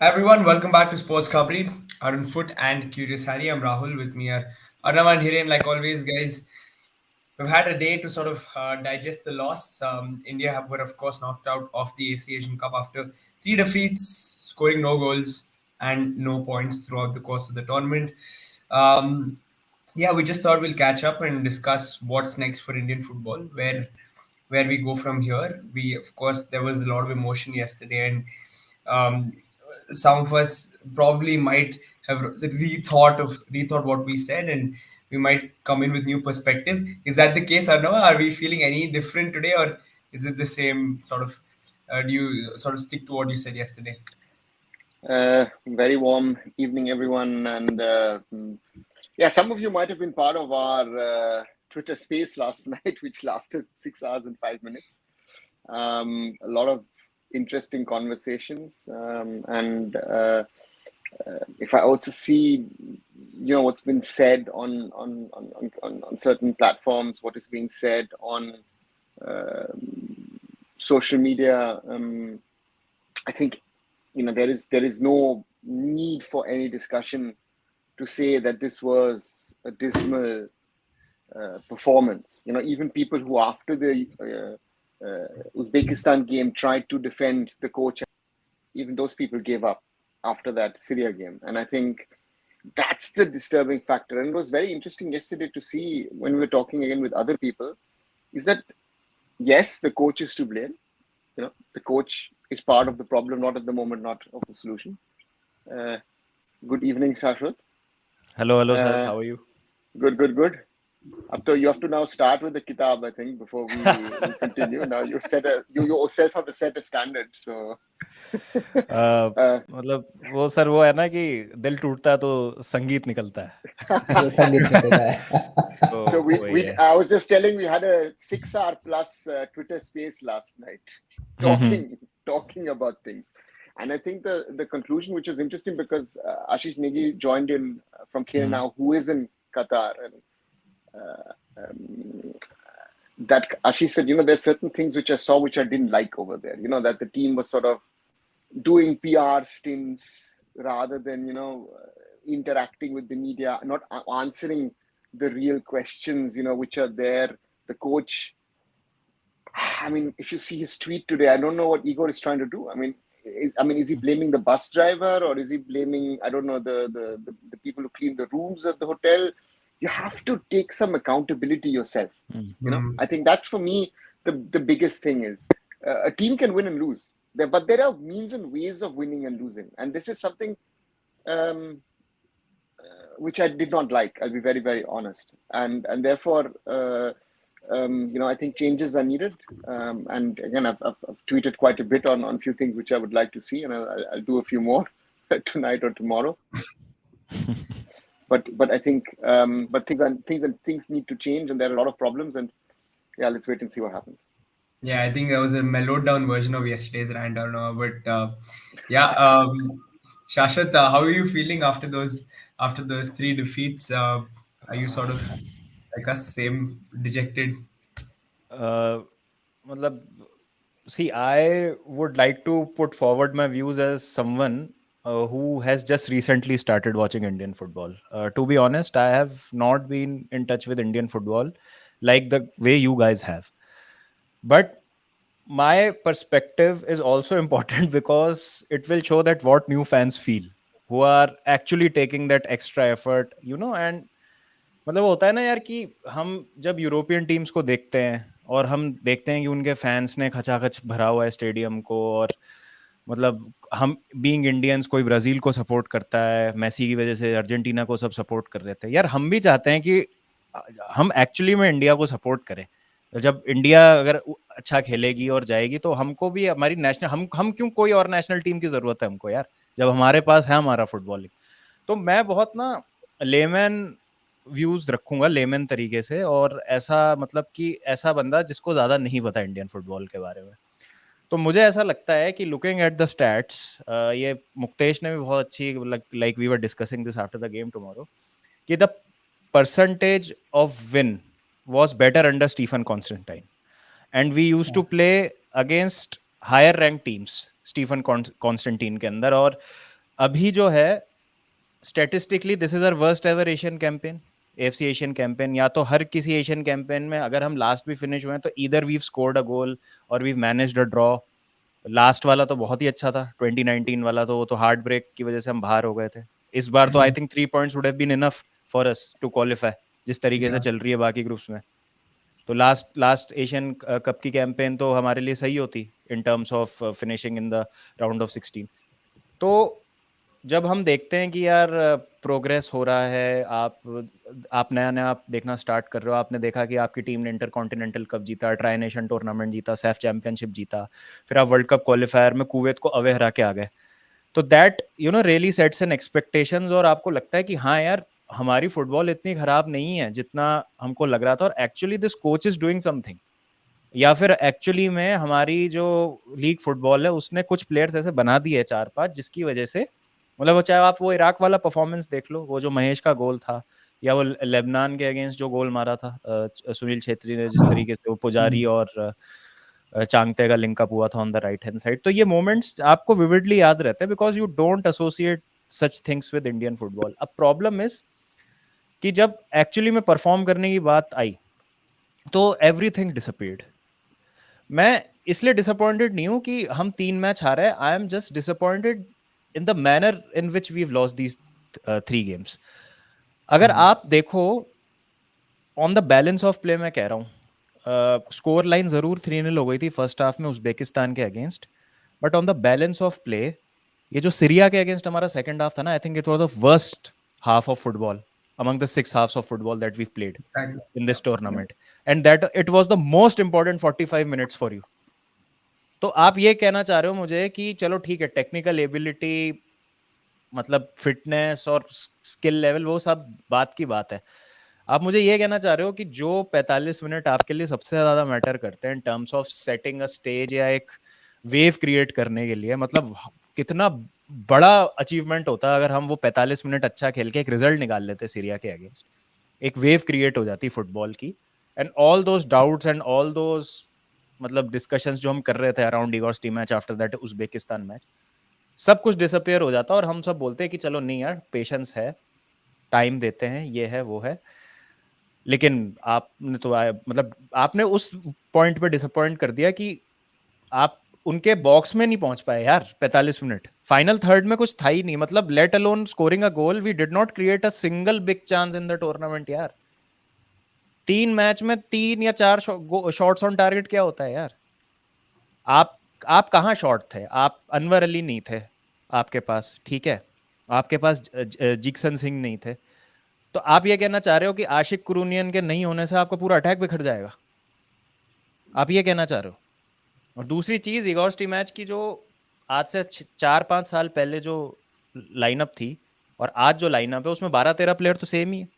Hi everyone, welcome back to Sports Khabri. Arun Foot and Curious Harry. I'm Rahul. With me are Arnav and Hiren. Like always, guys, we've had a day to sort of digest the loss. India were, of course, knocked out of the AFC Asian Cup after three defeats, scoring no goals and no points throughout the course of the tournament. Um, yeah, we just thought we'll catch up and discuss what's next for Indian football, where we go from here. We, of course, there was a lot of emotion yesterday, and um, some of us probably might have rethought what we said, and we might come in with new perspective. Is that the case, or no? Are we feeling any different today, or is it the same sort of? Do you sort of stick to what you said yesterday? Very warm evening, everyone. And yeah, some of you might have been part of our Twitter space last night, which lasted 6 hours and 5 minutes. A lot of interesting conversations. And if I also see, what's been said on certain platforms, what is being said on social media, I think there is no need for any discussion to say that this was a dismal performance. Even people who after the Uzbekistan game tried to defend the coach, even those people gave up after that Syria game. And I think that's the disturbing factor. And it was very interesting yesterday to see when we were talking again with other people, is that yes, the coach is to blame. The coach is part of the problem, not at the moment, not of the solution. Uh, Good evening, Shashwat. Hello, sir. Uh, How are you? good. So you have to now start with the kitab, I think, before we continue. Now you yourself have to set a standard. So uh, मतलब वो sir वो है ना कि दिल टूटता है तो संगीत निकलता है संगीत निकलता है so वही है I was just telling we had a 6 hour plus Twitter space last night talking about things. And I think the conclusion, which was interesting because Ashish Negi joined in from KL now, who is in Qatar, and that Ashish said, there's certain things which I saw which I didn't like over there. That the team was sort of doing PR stints rather than interacting with the media, not answering the real questions which are there. The coach, I mean, if you see his tweet today, I don't know what Igor is trying to do. I mean, is he blaming the bus driver, or is he blaming, I don't know, the people who clean the rooms at the hotel? You have to take some accountability yourself. I think that's, for me, the biggest thing is a team can win and lose, but there are means and ways of winning and losing, and this is something which I did not like. I'll be very, very honest, and therefore I think changes are needed. And again, I've tweeted quite a bit on a few things which I would like to see, and I'll do a few more tonight or tomorrow. But I think things need to change, and there are a lot of problems. And yeah, let's wait and see what happens. Yeah, I think that was a mellowed down version of yesterday's rant. I don't know, but yeah, Shashwat, how are you feeling after those three defeats? Are you sort of like us, same dejected? मतलब see, I would like to put forward my views as someone who has just recently started watching Indian football. To be honest, I have not been in touch with Indian football like the way you guys have. But my perspective is also important because it will show that what new fans feel who are actually taking that extra effort, and मतलब होता है ना यार कि हम जब European teams को देखते हैं और हम देखते हैं कि उनके फैंस ने खचाखच भरा हुआ है स्टेडियम को, और मतलब हम बीइंग इंडियंस, कोई ब्राजील को सपोर्ट करता है मेसी की वजह से, अर्जेंटीना को सब सपोर्ट कर देते हैं यार। हम भी चाहते हैं कि हम एक्चुअली में इंडिया को सपोर्ट करें। जब इंडिया अगर अच्छा खेलेगी और जाएगी तो हमको भी हमारी नेशनल, हम क्यों कोई और नेशनल टीम की जरूरत है हमको यार, जब हमारे पास है हमारा फुटबॉल। तो मैं बहुत ना लेमैन व्यूज रखूंगा, लेमैन तरीके से, और ऐसा मतलब कि ऐसा बंदा जिसको ज्यादा नहीं पता इंडियन फुटबॉल के बारे में। तो मुझे ऐसा लगता है कि लुकिंग एट द स्टैट्स, ये मुक्तेश ने भी बहुत अच्छी, like we were discussing this after the game tomorrow, कि the percentage of win was better under Stephen Constantine, and we used to play against higher ranked teams Stephen Constantine के अंदर, और अभी जो है statistically this is our worst ever Asian campaign, FC Asian campaign. या तो हर किसी Asian campaign में अगर हम लास्ट भी फिनिश हुए हैं तो either we've scored a goal और we've managed a draw. Last वाला तो बहुत ही अच्छा था, 2019 वाला, तो वो तो हार्ट ब्रेक की वजह से हम बाहर हो गए थे। इस बार तो I think 3 points would have been enough for us to qualify, जिस तरीके से चल रही है बाकी ग्रुप्स में। तो लास्ट लास्ट एशियन कप की कैंपेन तो हमारे लिए सही होती इन terms of finishing in the round of 16। तो जब हम देखते हैं कि यार प्रोग्रेस हो रहा है, आप नया नया आप देखना स्टार्ट कर रहे हो, आपने देखा कि आपकी टीम ने इंटर कॉन्टिनेंटल कप जीता, ट्राई नेशन टूर्नामेंट जीता, सैफ चैंपियनशिप जीता, फिर आप वर्ल्ड कप क्वालिफायर में कुवैत को अवे हरा के आ गए, तो that really sets an expectations. और आपको लगता है कि हाँ यार, हमारी फुटबॉल इतनी खराब नहीं है जितना हमको लग रहा था, और actually this coach is doing something. या फिर एक्चुअली में हमारी जो लीग फुटबॉल है उसने कुछ प्लेयर्स ऐसे बना दिए 4-5 जिसकी वजह से, मतलब वो चाहे आप वो इराक वाला परफॉर्मेंस देख लो, वो जो महेश का गोल था, या वो लेबनान के अगेंस्ट जो गोल मारा था सुनील छेत्री ने, जिस तरीके से वो पुजारी और चांगते का लिंकअप हुआ था on the right hand side, तो ये मोमेंट्स आपको विविडली याद रहते हैं because you don't associate such things with Indian football. अब प्रॉब्लम इज कि जब एक्चुअली में परफॉर्म करने की बात आई तो एवरीथिंग डिसअपीयर्ड। मैं इसलिए डिसअपॉइंटेड नहीं हूं कि हम 3 मैच हारे हैं, I am just disappointed in the manner in which we have lost these 3 games. अगर आप देखो on the balance of play, मैं कह रहा हूँ स्कोर लाइन जरूर 3-0 हो गई थी फर्स्ट हाफ में उज्बेकिस्तान के against, but on the balance of play, ये जो सीरिया के अगेंस्ट हमारा सेकंड हाफ था ना, I think it was the worst half of football among the 6 halves of football that we've played in this tournament, and that it was the most important 45 minutes for you. तो आप ये कहना चाह रहे हो मुझे कि चलो ठीक है, टेक्निकल एबिलिटी, मतलब फिटनेस और स्किल लेवल, वो सब बात की बात है। आप मुझे ये कहना चाह रहे हो कि जो 45 मिनट आपके लिए सबसे ज्यादा मैटर करते हैं इन terms of setting a stage या एक वेव क्रिएट करने के लिए, मतलब कितना बड़ा अचीवमेंट होता है अगर हम वो 45 मिनट अच्छा खेल के एक रिजल्ट निकाल लेते सीरिया के अगेंस्ट, एक वेव क्रिएट हो जाती फुटबॉल की, and all those doubts and all those मतलब डिस्कशंस जो हम कर रहे थे around Igor's team match after that Uzbekistan match, सब कुछ डिसअपियर हो जाता और हम सब बोलते हैं कि चलो नहीं यार, पेशेंस है, टाइम देते हैं, ये है वो है। लेकिन आपने तो मतलब आपने उस पॉइंट पे डिसअपॉइंट कर दिया कि आप उनके बॉक्स में नहीं पहुंच पाए यार 45 मिनट, फाइनल थर्ड में कुछ था ही नहीं, मतलब let alone scoring a goal, we did not create a single big chance in the tournament यार। 3 मैच में 3 या 4 शॉट्स ऑन टारगेट क्या होता है यार? आप कहाँ शॉट थे? आप अनवर अली नहीं थे आपके पास, ठीक है, आपके पास जिक्सन सिंह नहीं थे, तो आप ये कहना चाह रहे हो कि आशिक कुरूनियन के नहीं होने से आपका पूरा अटैक बिखर जाएगा? आप ये कहना चाह रहे हो? और दूसरी चीज, इगोर्स टीम मैच की जो आज से 4-5 साल पहले जो लाइनअप थी और आज जो लाइनअप है उसमें 12-13 प्लेयर तो सेम ही है।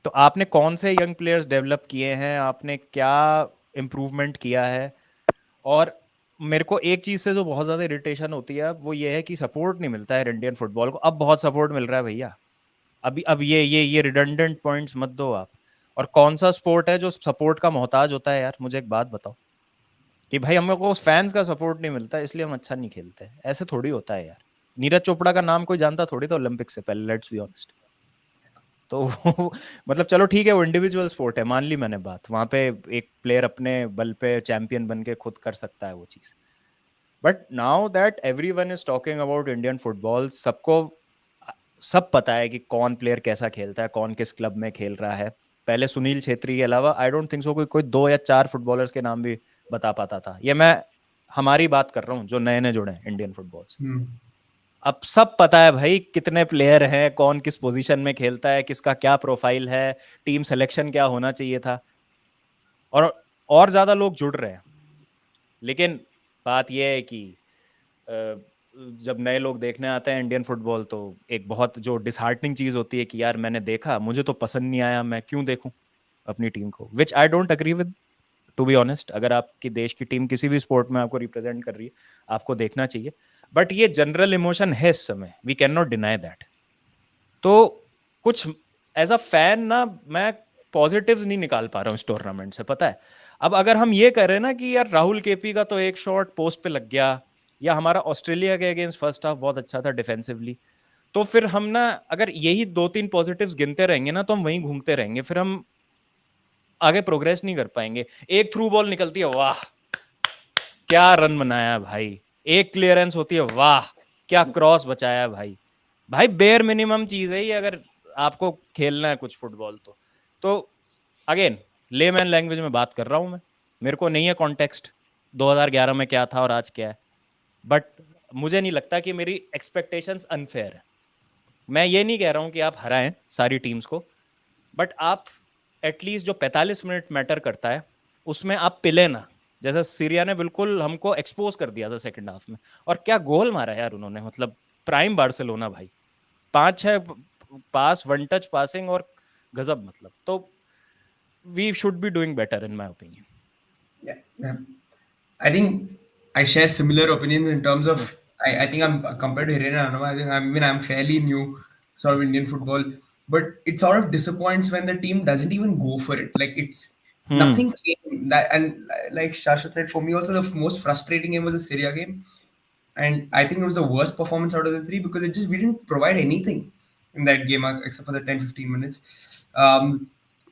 तो आपने कौन से यंग प्लेयर्स डेवलप किए हैं, आपने क्या इम्प्रूवमेंट किया है? और मेरे को एक चीज से जो बहुत ज्यादा इरिटेशन होती है वो ये है कि सपोर्ट नहीं मिलता है इंडियन फुटबॉल को। अब बहुत सपोर्ट मिल रहा है भैया, अभी अब ये रिडंडेंट पॉइंट्स मत दो आप। और कौन सा स्पोर्ट है जो सपोर्ट का मोहताज होता है यार? मुझे एक बात बताओ कि भाई हम लोग को फैंस का सपोर्ट नहीं मिलता इसलिए हम अच्छा नहीं खेलते, ऐसे थोड़ी होता है यार। नीरज चोपड़ा का नाम कोई जानता थोड़ी था ओलंपिक से पहले, लेट्स बी ऑनेस्ट। तो मतलब चलो ठीक है, वो इंडिविजुअल स्पोर्ट है, मान ली मैंने बात, वहां पे एक प्लेयर अपने बल पे चैंपियन बन के खुद कर सकता है वो चीज। But now that everyone is talking about Indian football, सबको सब पता है कि कौन प्लेयर कैसा खेलता है, कौन किस क्लब में खेल रहा है। पहले सुनील छेत्री के अलावा आई डोंट थिंक सो कोई 2 या 4 फुटबॉलर्स के नाम भी बता पाता था। ये मैं हमारी बात कर रहा हूँ जो नए नए जुड़े हैं इंडियन फुटबॉल से। अब सब पता है भाई कितने प्लेयर हैं, कौन किस पोजीशन में खेलता है, किसका क्या प्रोफाइल है, टीम सिलेक्शन क्या होना चाहिए था, और ज्यादा लोग जुड़ रहे हैं। लेकिन बात यह है कि जब नए लोग देखने आते हैं इंडियन फुटबॉल तो एक बहुत जो डिसहार्टनिंग चीज होती है कि यार मैंने देखा, मुझे तो पसंद नहीं आया, मैं क्यों देखूं अपनी टीम को, which I don't agree with, to be honest. अगर आपकी देश की टीम किसी भी स्पोर्ट में आपको रिप्रेजेंट कर रही है, आपको देखना चाहिए, बट ये जनरल इमोशन है इस समय, we can not deny that. तो कुछ एज अ फैन ना, मैं पॉजिटिव्स नहीं निकाल पा रहा हूँ इस टूर्नामेंट से, पता है। अब अगर हम ये कह रहे हैं ना कि यार राहुल केपी का तो एक शॉट पोस्ट पे लग गया, या हमारा ऑस्ट्रेलिया के अगेंस्ट फर्स्ट हाफ बहुत अच्छा था डिफेंसिवली, तो फिर हम ना अगर यही 2-3 पॉजिटिव्स गिनते रहेंगे ना तो हम वहीं घूमते रहेंगे, फिर हम आगे प्रोग्रेस नहीं कर पाएंगे। एक थ्रू बॉल निकलती है, वाह क्या रन बनाया भाई, एक क्लियरेंस होती है, वाह क्या क्रॉस बचाया भाई। भाई बेयर मिनिमम चीज है ये, अगर आपको खेलना है कुछ फुटबॉल तो अगेन लेमैन लैंग्वेज में बात कर रहा हूं मैं, मेरे को नहीं है कॉन्टेक्स्ट 2011 में क्या था और आज क्या है, बट मुझे नहीं लगता कि मेरी एक्सपेक्टेशंस अनफेयर है। मैं ये नहीं कह रहा हूं कि आप हराएं सारी टीम्स को, बट आप एटलीस्ट जो 45 मिनट मैटर करता है उसमें आप पिले ना, जैसा सीरिया ने बिल्कुल हमको एक्सपोज कर दिया था सेकंड हाफ में। और क्या गोल मारा यार उन्होंने, मतलब प्राइम बार्सिलोना भाई, 5-6 पास, वन टच पासिंग और गजब, मतलब तो we should be doing better in my opinion. Yeah, yeah. I think I share similar opinions in terms of I think I'm compared to Hiren and Anama, I'm fairly new sort of Indian football, but it sort of disappoints when the team doesn't even go for it. Like it's hmm nothing came that, and like Shashwat said, for me also the most frustrating game was the Syria game, and I think it was the worst performance out of the three because it just we didn't provide anything in that game except for the 10-15 minutes.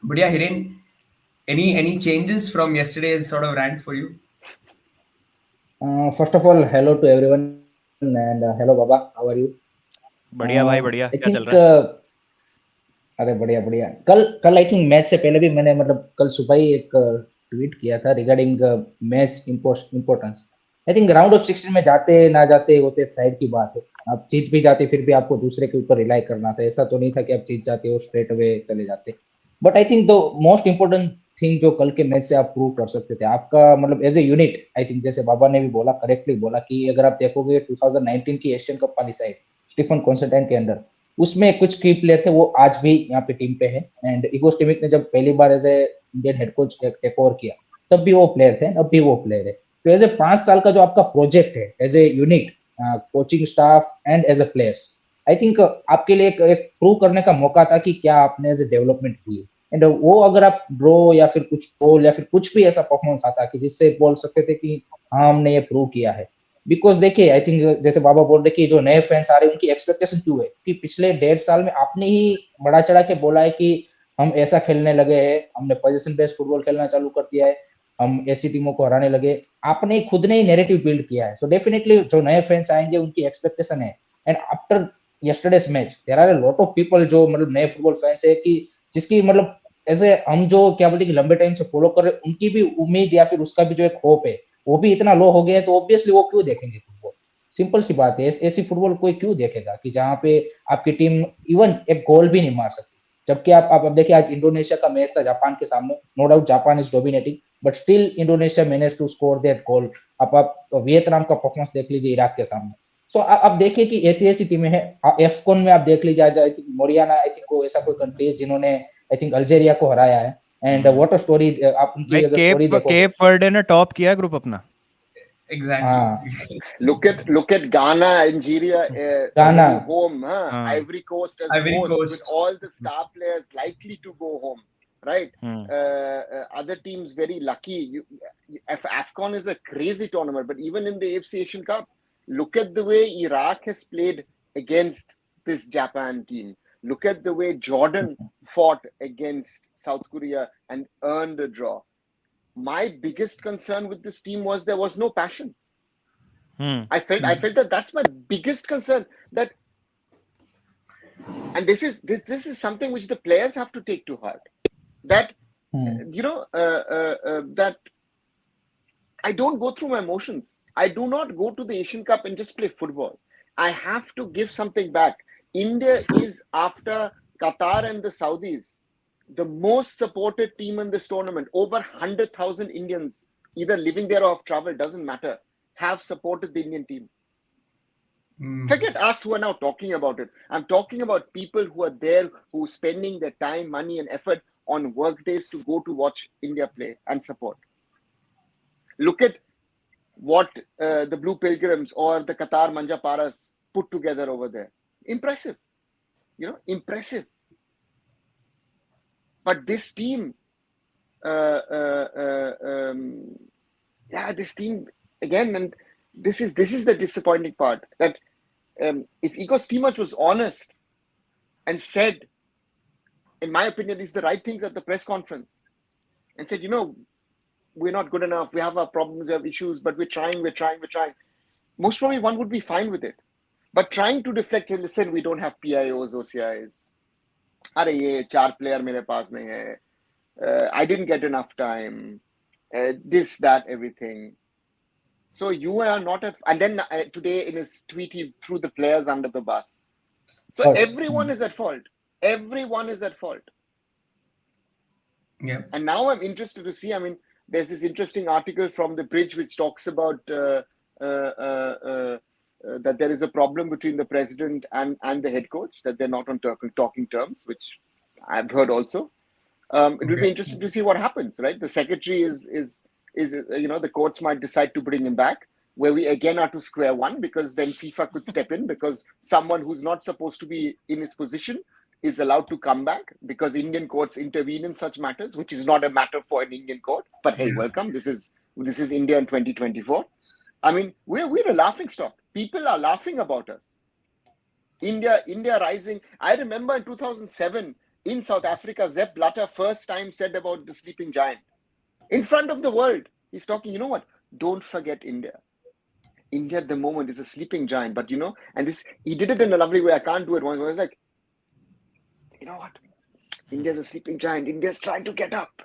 But yeah, Hiren, any changes from yesterday's sort of rant for you? First of all, hello to everyone and hello Baba, how are you? बढ़िया भाई बढ़िया, I क्या चल think रहा है? अरे बढ़िया बढ़िया। कल कल आई थिंक मैच से पहले भी मैंने मतलब कल सुबह ही एक ट्वीट किया था regarding match importance. I think round of 16 में जाते ना जाते वो तो एक साइड की बात है। आप जीत भी जाते फिर भी आपको दूसरे के ऊपर रिलाई करना था, ऐसा तो नहीं था कि आप जीत जाते हो स्ट्रेट अवे चले जाते। But I think the most important thing जो कल के मैच से आप प्रूव कर सकते थे आपका मतलब as a unit, I think जैसे बाबा ने भी बोला करेक्टली बोला कि अगर आप देखोगे 2019 की एशियन कप वाली साइड स्टीफन कॉन्स्टेंटाइन के अंडर, उसमें कुछ की प्लेयर थे वो आज भी यहाँ पे टीम पे है। एंड इगो स्टिमिक ने जब पहली बार as a Indian head coach take over किया तब भी वो प्लेयर थे, अब भी वो प्लेयर है। तो एज ए 5 साल का जो आपका प्रोजेक्ट है as a unit, coaching staff and as a players, I think आपके लिए एक प्रूव करने का मौका था कि क्या आपने एज ए डेवलपमेंट की है। एंड वो अगर आप ड्रॉ या फिर कुछ गोल या फिर कुछ भी ऐसा परफॉर्मेंस आता कि जिससे बोल सकते थे कि हाँ हमने ये प्रूव किया है। बिकॉज देखिए आई थिंक जैसे बाबा बोल रहे कि जो नए फैंस आ रहे हैं उनकी एक्सपेक्टेशन क्यों है कि पिछले 1.5 साल में आपने ही बड़ा चढ़ा के बोला है कि हम ऐसा खेलने लगे हैं, हमने पोजीशन बेस्ड फुटबॉल खेलना चालू कर दिया है, हम ऐसी टीमों को हराने लगे। आपने खुद ने ही नैरेटिव बिल्ड किया है। सो डेफिनेटली जो नए फैंस आएंगे उनकी एक्सपेक्टेशन है। And after yesterday's match there are a lot of people जो मतलब नए फुटबॉल फैंस है कि जिसकी मतलब ऐसे हम जो क्या बोलते हैं कि लंबे टाइम से फॉलो कर रहे हैं उनकी भी उम्मीद या फिर उसका भी जो एक होप है वो भी इतना लो हो गया है, तो ऑब्वियसली वो क्यों देखेंगे फुटबॉल। सिंपल सी बात है, ऐसी फुटबॉल कोई क्यों देखेगा कि जहां पे आपकी टीम इवन एक गोल भी नहीं मार सकती। जबकि आप अब देखिए आज इंडोनेशिया का मैच था जापान के सामने, no doubt Japan is dominating but still Indonesia manage to score that goal. आप वियतनाम का परफॉर्मेंस देख लीजिए इराक के सामने। सो आप देखिए कि ऐसी ऐसी टीमें हैं। एफकॉन में आप देख लीजिए आज I think Moriyana I think को ऐसा कोई कंट्री है जिन्होंने आई थिंक अल्जेरिया को हराया है। एंड व्हाट अ स्टोरी, आप भाई उनकी अगर स्टोरी केप देखोगे। केप वर्डे ने टॉप किया ग्रुप अपना। Exactly. हाँ Look at Ghana, Algeria गाना। already home, huh? हाँ। Ivory Coast as Ivory host with Coast. all the star players likely to go home, right? Hmm Other teams very lucky. AFCON is a crazy tournament, but even in the AFC Asian Cup, look at the way Iraq has played against this Japan team. Look at the way Jordan fought against South Korea and earned a draw. My biggest concern with this team was there was no passion. Hmm I felt that that's my biggest concern. That, and this is something which the players have to take to heart. That that I don't go through my emotions. I do not go to the Asian Cup and just play football. I have to give something back. India is, after Qatar and the Saudis, the most supported team in this tournament. Over 100,000 Indians, either living there or have traveled, doesn't matter, have supported the Indian team. Forget us who are now talking about it. I'm talking about people who are there, who are spending their time, money, and effort on work days to go to watch India play and support. Look at what the Blue Pilgrims or the Qatar Manjaparas put together over there. Impressive. Impressive. But this team, this team again, and This is the disappointing part. That if Igor Stimac was honest and said, in my opinion, is the right things at the press conference, and said, we're not good enough, we have our problems, we have issues, but we're trying. Most probably one would be fine with it. But trying to deflect, listen, we don't have PIOs, OCIs. अरे ये 4 player मेरे पास नहीं है. I didn't get enough time. This, that, everything. So you are not at. And then today in his tweet, he threw the players under the bus. So everyone is at fault. Everyone is at fault. Yeah. And now I'm interested to see. I mean, there's this interesting article from The Bridge which talks about that there is a problem between the president and the head coach, that they're not on talking terms, which I've heard also. It will be interesting to see what happens, right? The secretary is the courts might decide to bring him back, where we again are to square one, because then FIFA could step in, because someone who's not supposed to be in his position is allowed to come back, because Indian courts intervene in such matters, which is not a matter for an Indian court. But hey, welcome. This is India in 2024. I mean, we're a laughing stock. People are laughing about us. India rising. I remember in 2007 in South Africa, Sepp Blatter first time said about the sleeping giant in front of the world. He's talking, you know what? Don't forget India. India at the moment is a sleeping giant, but and this, he did it in a lovely way. I can't do it once. I was like, you know what? India's a sleeping giant. India's trying to get up.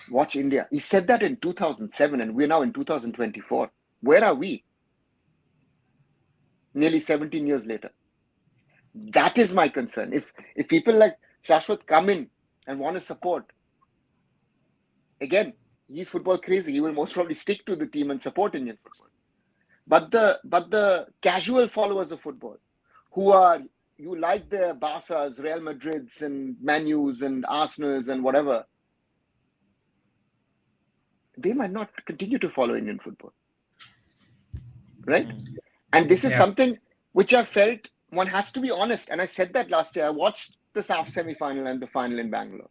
Watch India. He said that in 2007, and we're now in 2024. Where are we? Nearly 17 years later. That is my concern. If people like Shashwat come in and want to support, again, he's football crazy. He will most probably stick to the team and support Indian football. But the casual followers of football, who are, you like the Barças, Real Madrids, and Man U's, and Arsenal's, and whatever, they might not continue to follow Indian football, right? And this is something which I felt one has to be honest. And I said that last year. I watched the SAF semi-final and the final in Bangalore.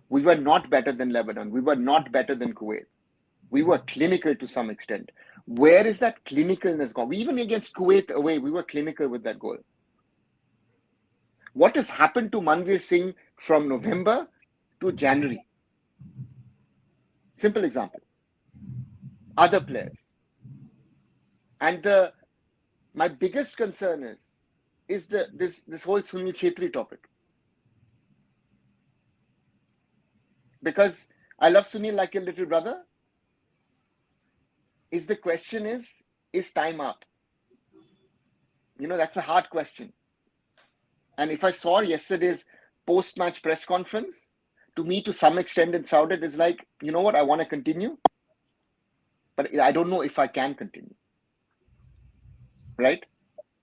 We were not better than Lebanon. We were not better than Kuwait. We were clinical to some extent. Where is that clinicalness gone? Even against Kuwait away, we were clinical with that goal. What has happened to Manveer Singh from November to January? Simple example. Other players. And my biggest concern is this whole Sunil Chhetri topic. Because I love Sunil like a little brother. The question is time up? That's a hard question. And if I saw yesterday's post-match press conference, to me, to some extent, it sounded is like, you know what, I want to continue, but I don't know if I can continue. Right?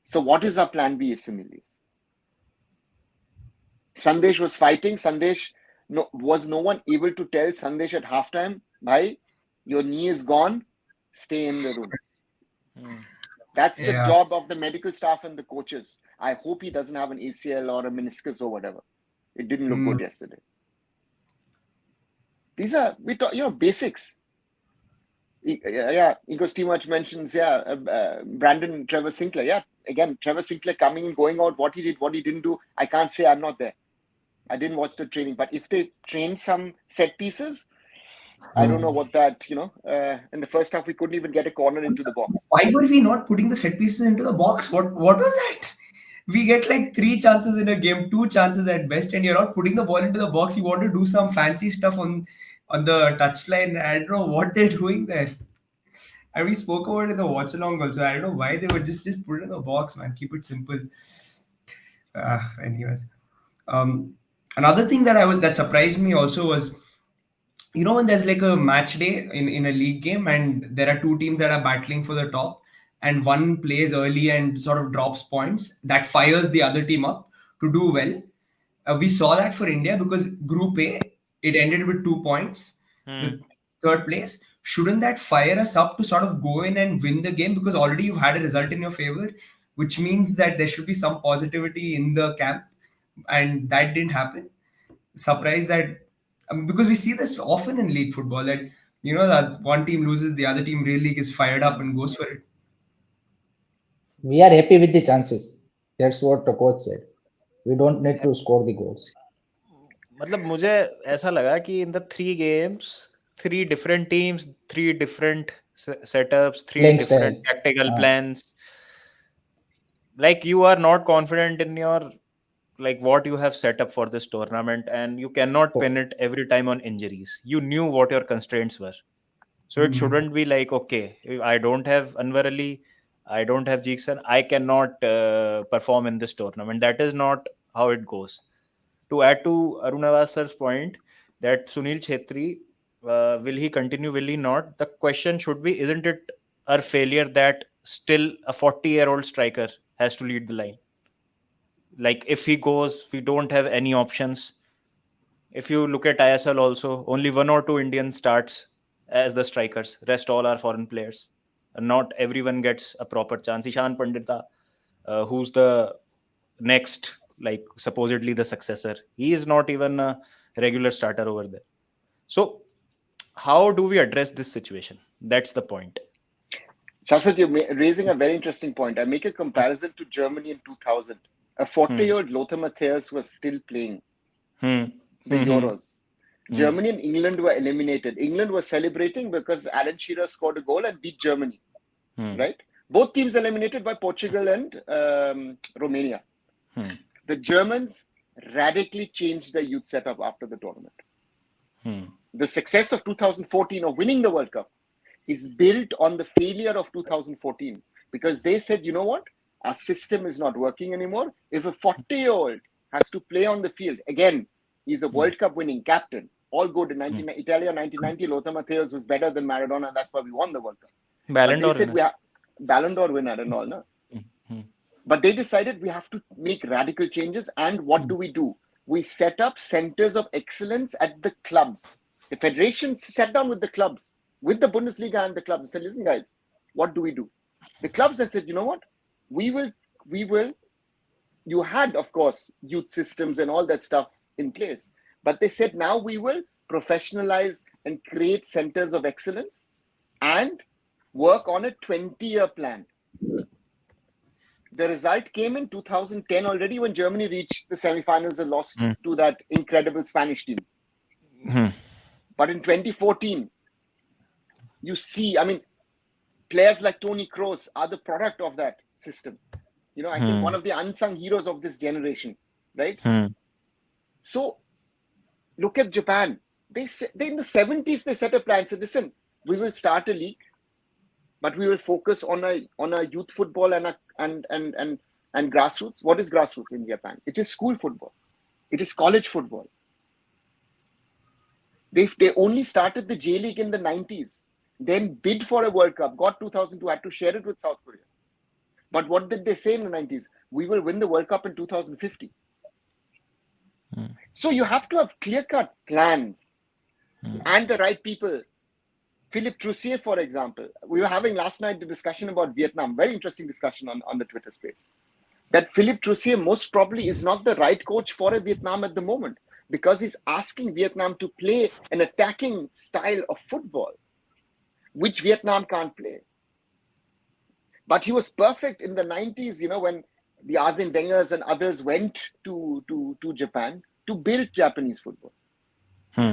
So what is our plan B if Sunil leaves? Sandesh was fighting. Sandesh, was no one able to tell Sandesh at halftime, bhai, your knee is gone, stay in the room. That's the job of the medical staff and the coaches. I hope he doesn't have an ACL or a meniscus or whatever. It didn't look good yesterday. These are, basics. Igor Stimac mentions, Brandon Trevor Sinclair. Yeah, again, Trevor Sinclair coming in, going out, what he did, what he didn't do. I can't say I'm not there. I didn't watch the training. But if they train some set pieces, I don't know what that, in the first half, we couldn't even get a corner into the box. Why were we not putting the set pieces into the box? What was that? We get like 3 chances in a game, 2 chances at best, and you're not putting the ball into the box. You want to do some fancy stuff on the touchline. I don't know what they're doing there. And we spoke about it in the watch along also. I don't know why they would just put it in the box, man. Keep it simple. Anyways, another thing that surprised me also was, when there's like a match day in a league game and there are 2 teams that are battling for the top, and one plays early and sort of drops points, that fires the other team up to do well. We saw that for India because Group A, it ended with 2 points, the third place. Shouldn't that fire us up to sort of go in and win the game? Because already you've had a result in your favor, which means that there should be some positivity in the camp, and that didn't happen. Surprised that, because we see this often in league football, that you know that one team loses, the other team really gets fired up and goes for it. We are happy with the chances. That's what the coach said. We don't need to score the goals. मतलब मुझे ऐसा लगा कि in the 3 games, 3 different teams, 3 different setups, Playing 3 different style. tactical plans. Like you are not confident in your like what you have set up for this tournament, and you cannot pin it every time on injuries. You knew what your constraints were, so it shouldn't be like, okay, I don't have Anwar Ali, I don't have Jeekson, I cannot perform in this tournament. That is not how it goes. To add to Arunavasar's point that Sunil Chetri, will he continue, will he not? The question should be, isn't it our failure that still a 40-year-old striker has to lead the line? Like if he goes, we don't have any options. If you look at ISL also, only 1 or 2 Indians starts as the strikers. Rest all are foreign players. And not everyone gets a proper chance. Ishan Pandita, who's the next, like supposedly the successor, he is not even a regular starter over there. So how do we address this situation? That's the point. Shashwat, you're raising a very interesting point. I make a comparison to Germany in 2000. A 40-year-old Lothar Matthäus was still playing the Euros. Germany and England were eliminated. England was celebrating because Alan Shearer scored a goal and beat Germany, right? Both teams eliminated by Portugal and Romania. The Germans radically changed their youth setup after the tournament. The success of 2014 of winning the World Cup is built on the failure of 2014 because they said, you know what? Our system is not working anymore. If a 40-year-old has to play on the field, again, he's a World Cup winning captain. All good in Italia 1990, Lothar Matthäus was better than Maradona, and that's why we won the World Cup. Ballon d'Or winner. Ballon d'Or winner and all, no? But they decided we have to make radical changes. And what do? We set up centers of excellence at the clubs. The federation sat down with the clubs, with the Bundesliga and the clubs, and said, listen, guys, what do? The clubs that said, you know what? We will. You had, of course, youth systems and all that stuff in place. But they said, now we will professionalize and create centers of excellence and work on a 20-year plan. The result came in 2010 already when Germany reached the semifinals and lost to that incredible Spanish team. But in 2014, you see, I mean, players like Toni Kroos are the product of that system. You know, I think one of the unsung heroes of this generation, right? So look at Japan. They in the 70s, they set a plan. Said, listen, we will start a league, but we will focus on a youth football and grassroots. What is grassroots in Japan? It is school football. It is college football. They only started the J League in the 90s, then bid for a World Cup, got 2002, had to share it with South Korea. But what did they say in the 90s? We will win the World Cup in 2050. So you have to have clear-cut plans and the right people. Philippe Troussier, for example, we were having last night the discussion about Vietnam, very interesting discussion on the Twitter space, that Philippe Troussier most probably is not the right coach for a Vietnam at the moment because he's asking Vietnam to play an attacking style of football, which Vietnam can't play. But he was perfect in the 90s, you know, when the Arsene Wengers and others went to Japan to build Japanese football.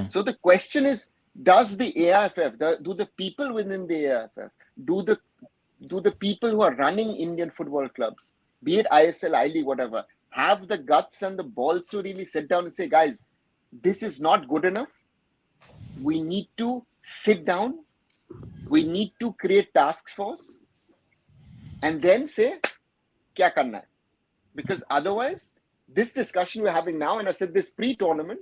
So the question is, does the AIFF, do the people within the AIFF, do the people who are running Indian football clubs, be it ISL, I League, whatever, have the guts and the balls to really sit down and say, guys, this is not good enough. We need to sit down. We need to create task force and then say, kya karna hai? Because otherwise, this discussion we're having now, and I said this pre-tournament,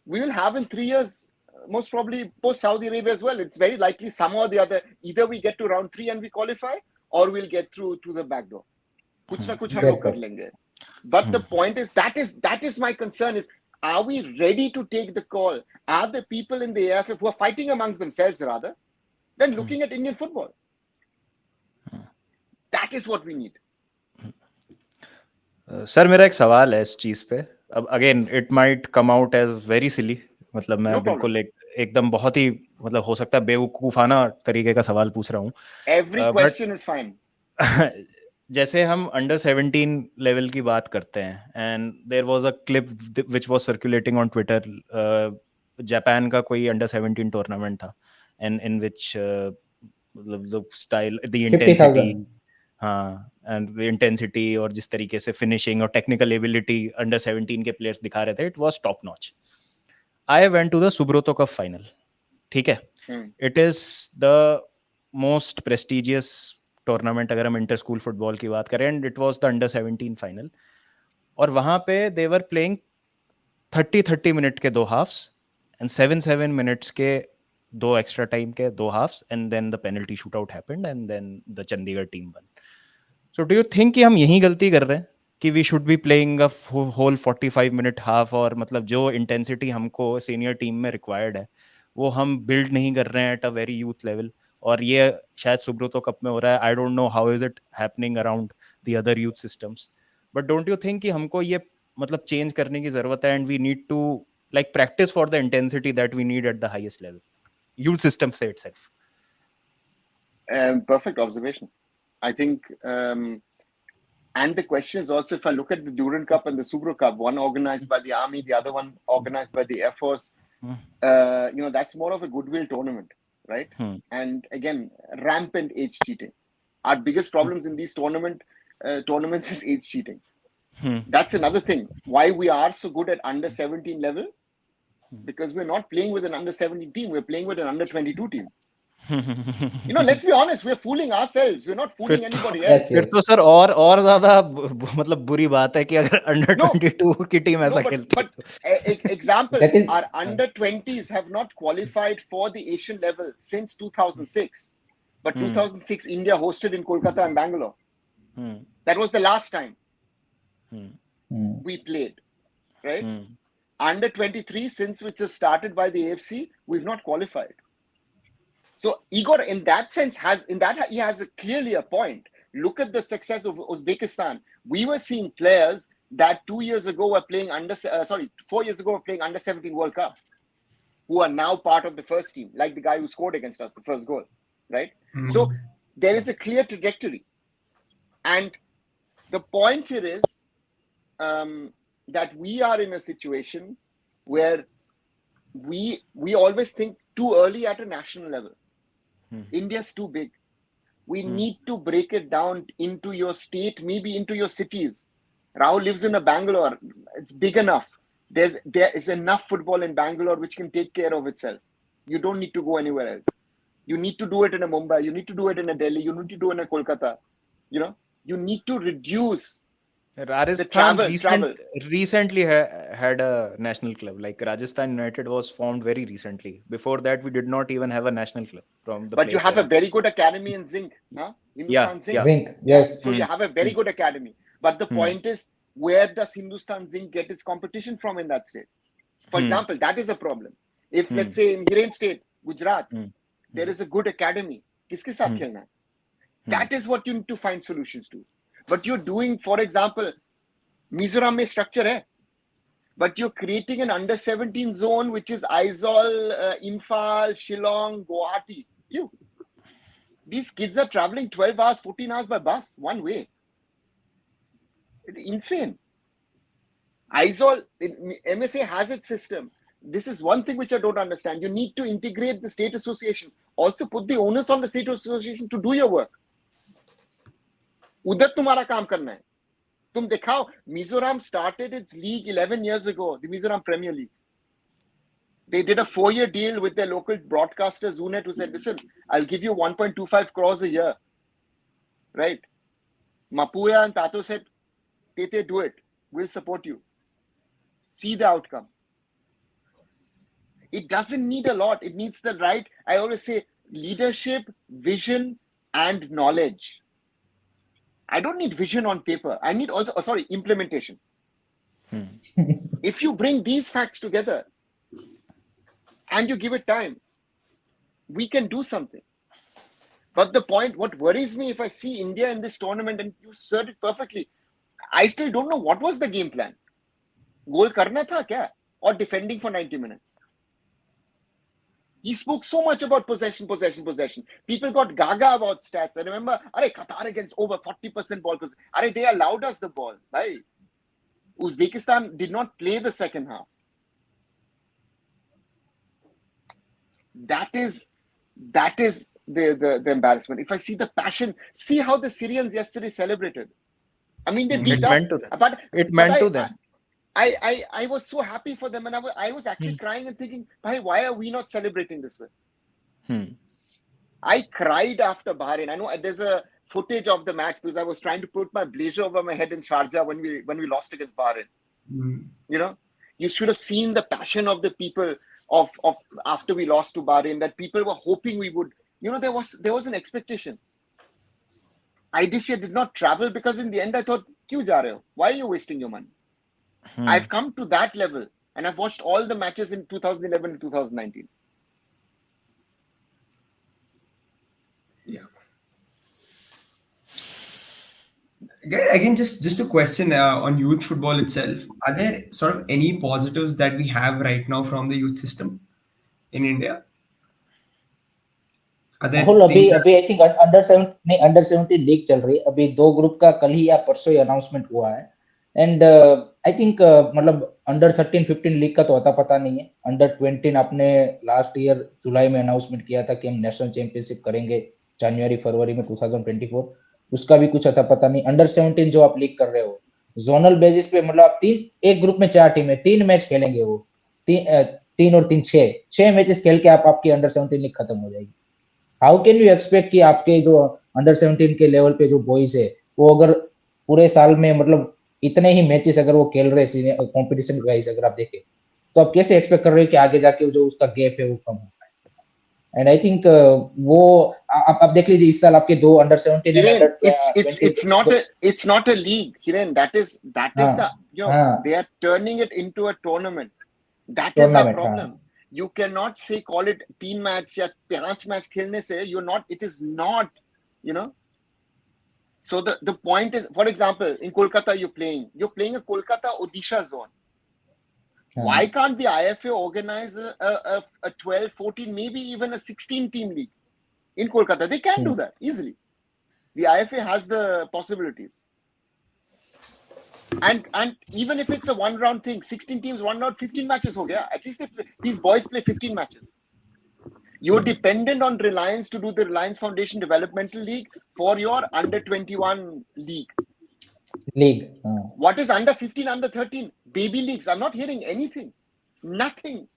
we will have in 3 years, most probably post Saudi Arabia as well. It's very likely somehow or the other, either we get to round 3 and we qualify, or we'll get through to the back door. Kuch na kuch hum log kar lenge. But the point is, that is my concern is, are we ready to take the call? Are the people in the AFF who are fighting amongst themselves rather than looking at Indian football? That is what we need. Sir मेरा एक सवाल है इस चीज पे. अब again it might come out as very silly, मतलब मैं बिल्कुल एकदम बहुत ही मतलब हो सकता है बेवकूफाना तरीके का सवाल पूछ रहा हूँ, Every but question is fine. जैसे हम अंडर 17 लेवल की बात करते हैं, and there was a clip which was circulating on Twitter, Japan का कोई अंडर 17 टूर्नामेंट था, एंड इन व्हिच मतलब द स्टाइल, द इंटेंसिटी, 50,000. हाँ, एंड द इंटेंसिटी और जिस तरीके से फिनिशिंग और टेक्निकल एबिलिटी अंडर 17 के प्लेयर्स दिखा रहे थे, it was top notch. I went to the Subroto cup final. ठीक है, it is the most prestigious tournament अगर हम इंटर स्कूल फुटबॉल की बात करें, and it was the under 17 final. और वहां पे दे वर प्लेइंग 30 मिनट के 2 हाफ्स एंड 7 मिनट्स के 2 एक्स्ट्रा टाइम के 2 halfs, and then the penalty shoot out happened and then the Chandigarh team won. So do you think कि हम यही गलती कर रहे हैं कि we should be playing a whole 45 minute half, और मतलब जो इंटेंसिटी हमको सीनियर टीम में रिक्वायर्ड है वो हम बिल्ड नहीं कर रहे हैं at a very youth level, और ये शायद सुब्रोतो कप में हो रहा है. I don't know how is it happening around the other youth systems, but don't you think कि हमको ये मतलब चेंज करने की जरूरत है, and we need to like practice for the intensity that we need at the highest level, youth system say itself. Perfect observation. I think, and the question is also, if I look at the Durand Cup and the Subro Cup, one organized by the Army, the other one organized by the Air Force, that's more of a goodwill tournament, right? And again, rampant age cheating. Our biggest problems in these tournaments is age cheating. That's another thing. Why we are so good at under 17 level? Because we're not playing with an under 17 team. We're playing with an under 22 team. Let's be honest. We're fooling ourselves. We're not fooling anybody else. फिर तो sir और ज्यादा मतलब बुरी बात है कि अगर अंडर 22 की टीम ऐसा खेलती है. But example, our under 20s have not qualified for the Asian level since 2006. But 2006, India hosted in Kolkata and Bangalore. That was the last time we played, right? Under 23, since which was started by the AFC, we've not qualified. So Igor, in that sense, he has clearly a point. Look at the success of Uzbekistan. We were seeing players that 4 years ago were playing under 17 World Cup, who are now part of the first team, like the guy who scored against us, the first goal, right? So there is a clear trajectory. And the point here is that we are in a situation where we always think too early at a national level. India's too big. We need to break it down into your state, maybe into your cities. Rahul lives in a Bangalore. It's big enough. There is enough football in Bangalore which can take care of itself. You don't need to go anywhere else. You need to do it in a Mumbai. You need to do it in a Delhi. You need to do it in a Kolkata. You need to reduce Rajasthan recently had a national club. Like Rajasthan United was formed very recently. Before that, we did not even have a national club from the. But you have a very good academy in Zinc, huh? Hindustan Zinc. Zinc, yes. So you have a very good academy. But the point is, where does Hindustan Zinc get its competition from in that state? For example, that is a problem. If let's say in Hiren State, Gujarat, there is a good academy. Kiske saath khelna hai? That is what you need to find solutions to. But you're doing, for example, Mizoram mein structure hai, but you're creating an under 17 zone, which is Aizawl, Imphal, Shillong, Guwahati. These kids are traveling 12 hours, 14 hours by bus, one way. It's insane. Aizawl, MFA has its system. This is one thing which I don't understand. You need to integrate the state associations. Also put the onus on the state association to do your work. उधर तुम्हारा काम करना है. तुम दिखाओ, Mizoram started its league 11 years ago, the Mizoram Premier League. They did a 4-year deal with their local broadcaster, Zoonet, who said, listen, I'll give you 1.25 crores a year. Right? Mapuya and Tato said, Tete, do it. We'll support you. See the outcome. It doesn't need a lot. It needs the right, I always say, leadership, vision, and knowledge. I don't need vision on paper. I need also, implementation. If you bring these facts together and you give it time, we can do something. But the point, what worries me if I see India in this tournament, and you said it perfectly, I still don't know what was the game plan. Goal karna tha kya? Or defending for 90 minutes? He spoke so much about possession. People got gaga about stats. I remember, Qatar against over 40% ball possession. They allowed us the ball. Bhai. Uzbekistan did not play the second half. That is the embarrassment. If I see the passion, see how the Syrians yesterday celebrated. I mean, they beat It us. meant to them. But It meant to them. I was so happy for them, and I was actually crying and thinking, why are we not celebrating this way? I cried after Bahrain. I know there's a footage of the match because I was trying to put my blazer over my head in Sharjah when we lost against Bahrain. You know, you should have seen the passion of the people of after we lost to Bahrain, that people were hoping we would. You know, there was an expectation. IDC did not travel because in the end I thought, "Kyun ja rahe ho? Why are you wasting your money?" I've come to that level, and I've watched all the matches in 2011 and 2019. Yeah. Again, just a question on youth football itself. Are there sort of any positives that we have right now from the youth system in India? Are there Rahul, अभी things that... अभी I think under 17 league चल रही है. अभी 2 group का कल ही या परसों ही अनाउंसमेंट हुआ है. एंड आई थिंक मतलब अंडर 13-15 लीग का तो अता पता नहीं है. अंडर 20 आपने लास्ट ईयर जुलाई में अनाउंसमेंट किया था कि हम नेशनल चैंपियनशिप करेंगे जनवरी-फरवरी में 2024. उसका भी कुछ अता पता नहीं. अंडर 17 जो आप लीग कर रहे हो, जोनल बेसिस पे मतलब आप एक ग्रुप में 4 टीमें 3 मैच खेलेंगे. वो 3 और 3 6 मैचेस खेल के आपकी अंडर 17 लीग खत्म हो जाएगी. हाउ कैन यू एक्सपेक्ट कि आपके जो अंडर 17 के लेवल पे जो बॉयज है वो अगर पूरे साल में मतलब इतने ही मैचेस अगर वो खेल रहे कॉम्पिटिशन वाइज अगर आप देखें तो आप कैसे एक्सपेक्ट कर रहे हो कि आगे जाके जो उसका गैप है वो कम हो पाए. एंड आई थिंक वो आप देख लीजिए इस साल आपके 2 under 17 Hiren, under it's not a league, Hiren. That is the they are turning it into a tournament. That is our problem. You cannot say call it 3 match या 5 match खेलने से it is not, you know. So the point is, for example, in Kolkata you're playing a Kolkata Odisha zone. Why can't the IFA organize a 12, 14, maybe even a 16 team league in Kolkata? They can do that easily. The IFA has the possibilities. And even if it's a 1 round thing, 16 teams, 1 round, 15 matches ho gaya. At least these boys play 15 matches. You're dependent on Reliance to do the Reliance Foundation Developmental League for your under 21 league. What is under 15, under 13? Baby leagues. I'm not hearing anything. Nothing.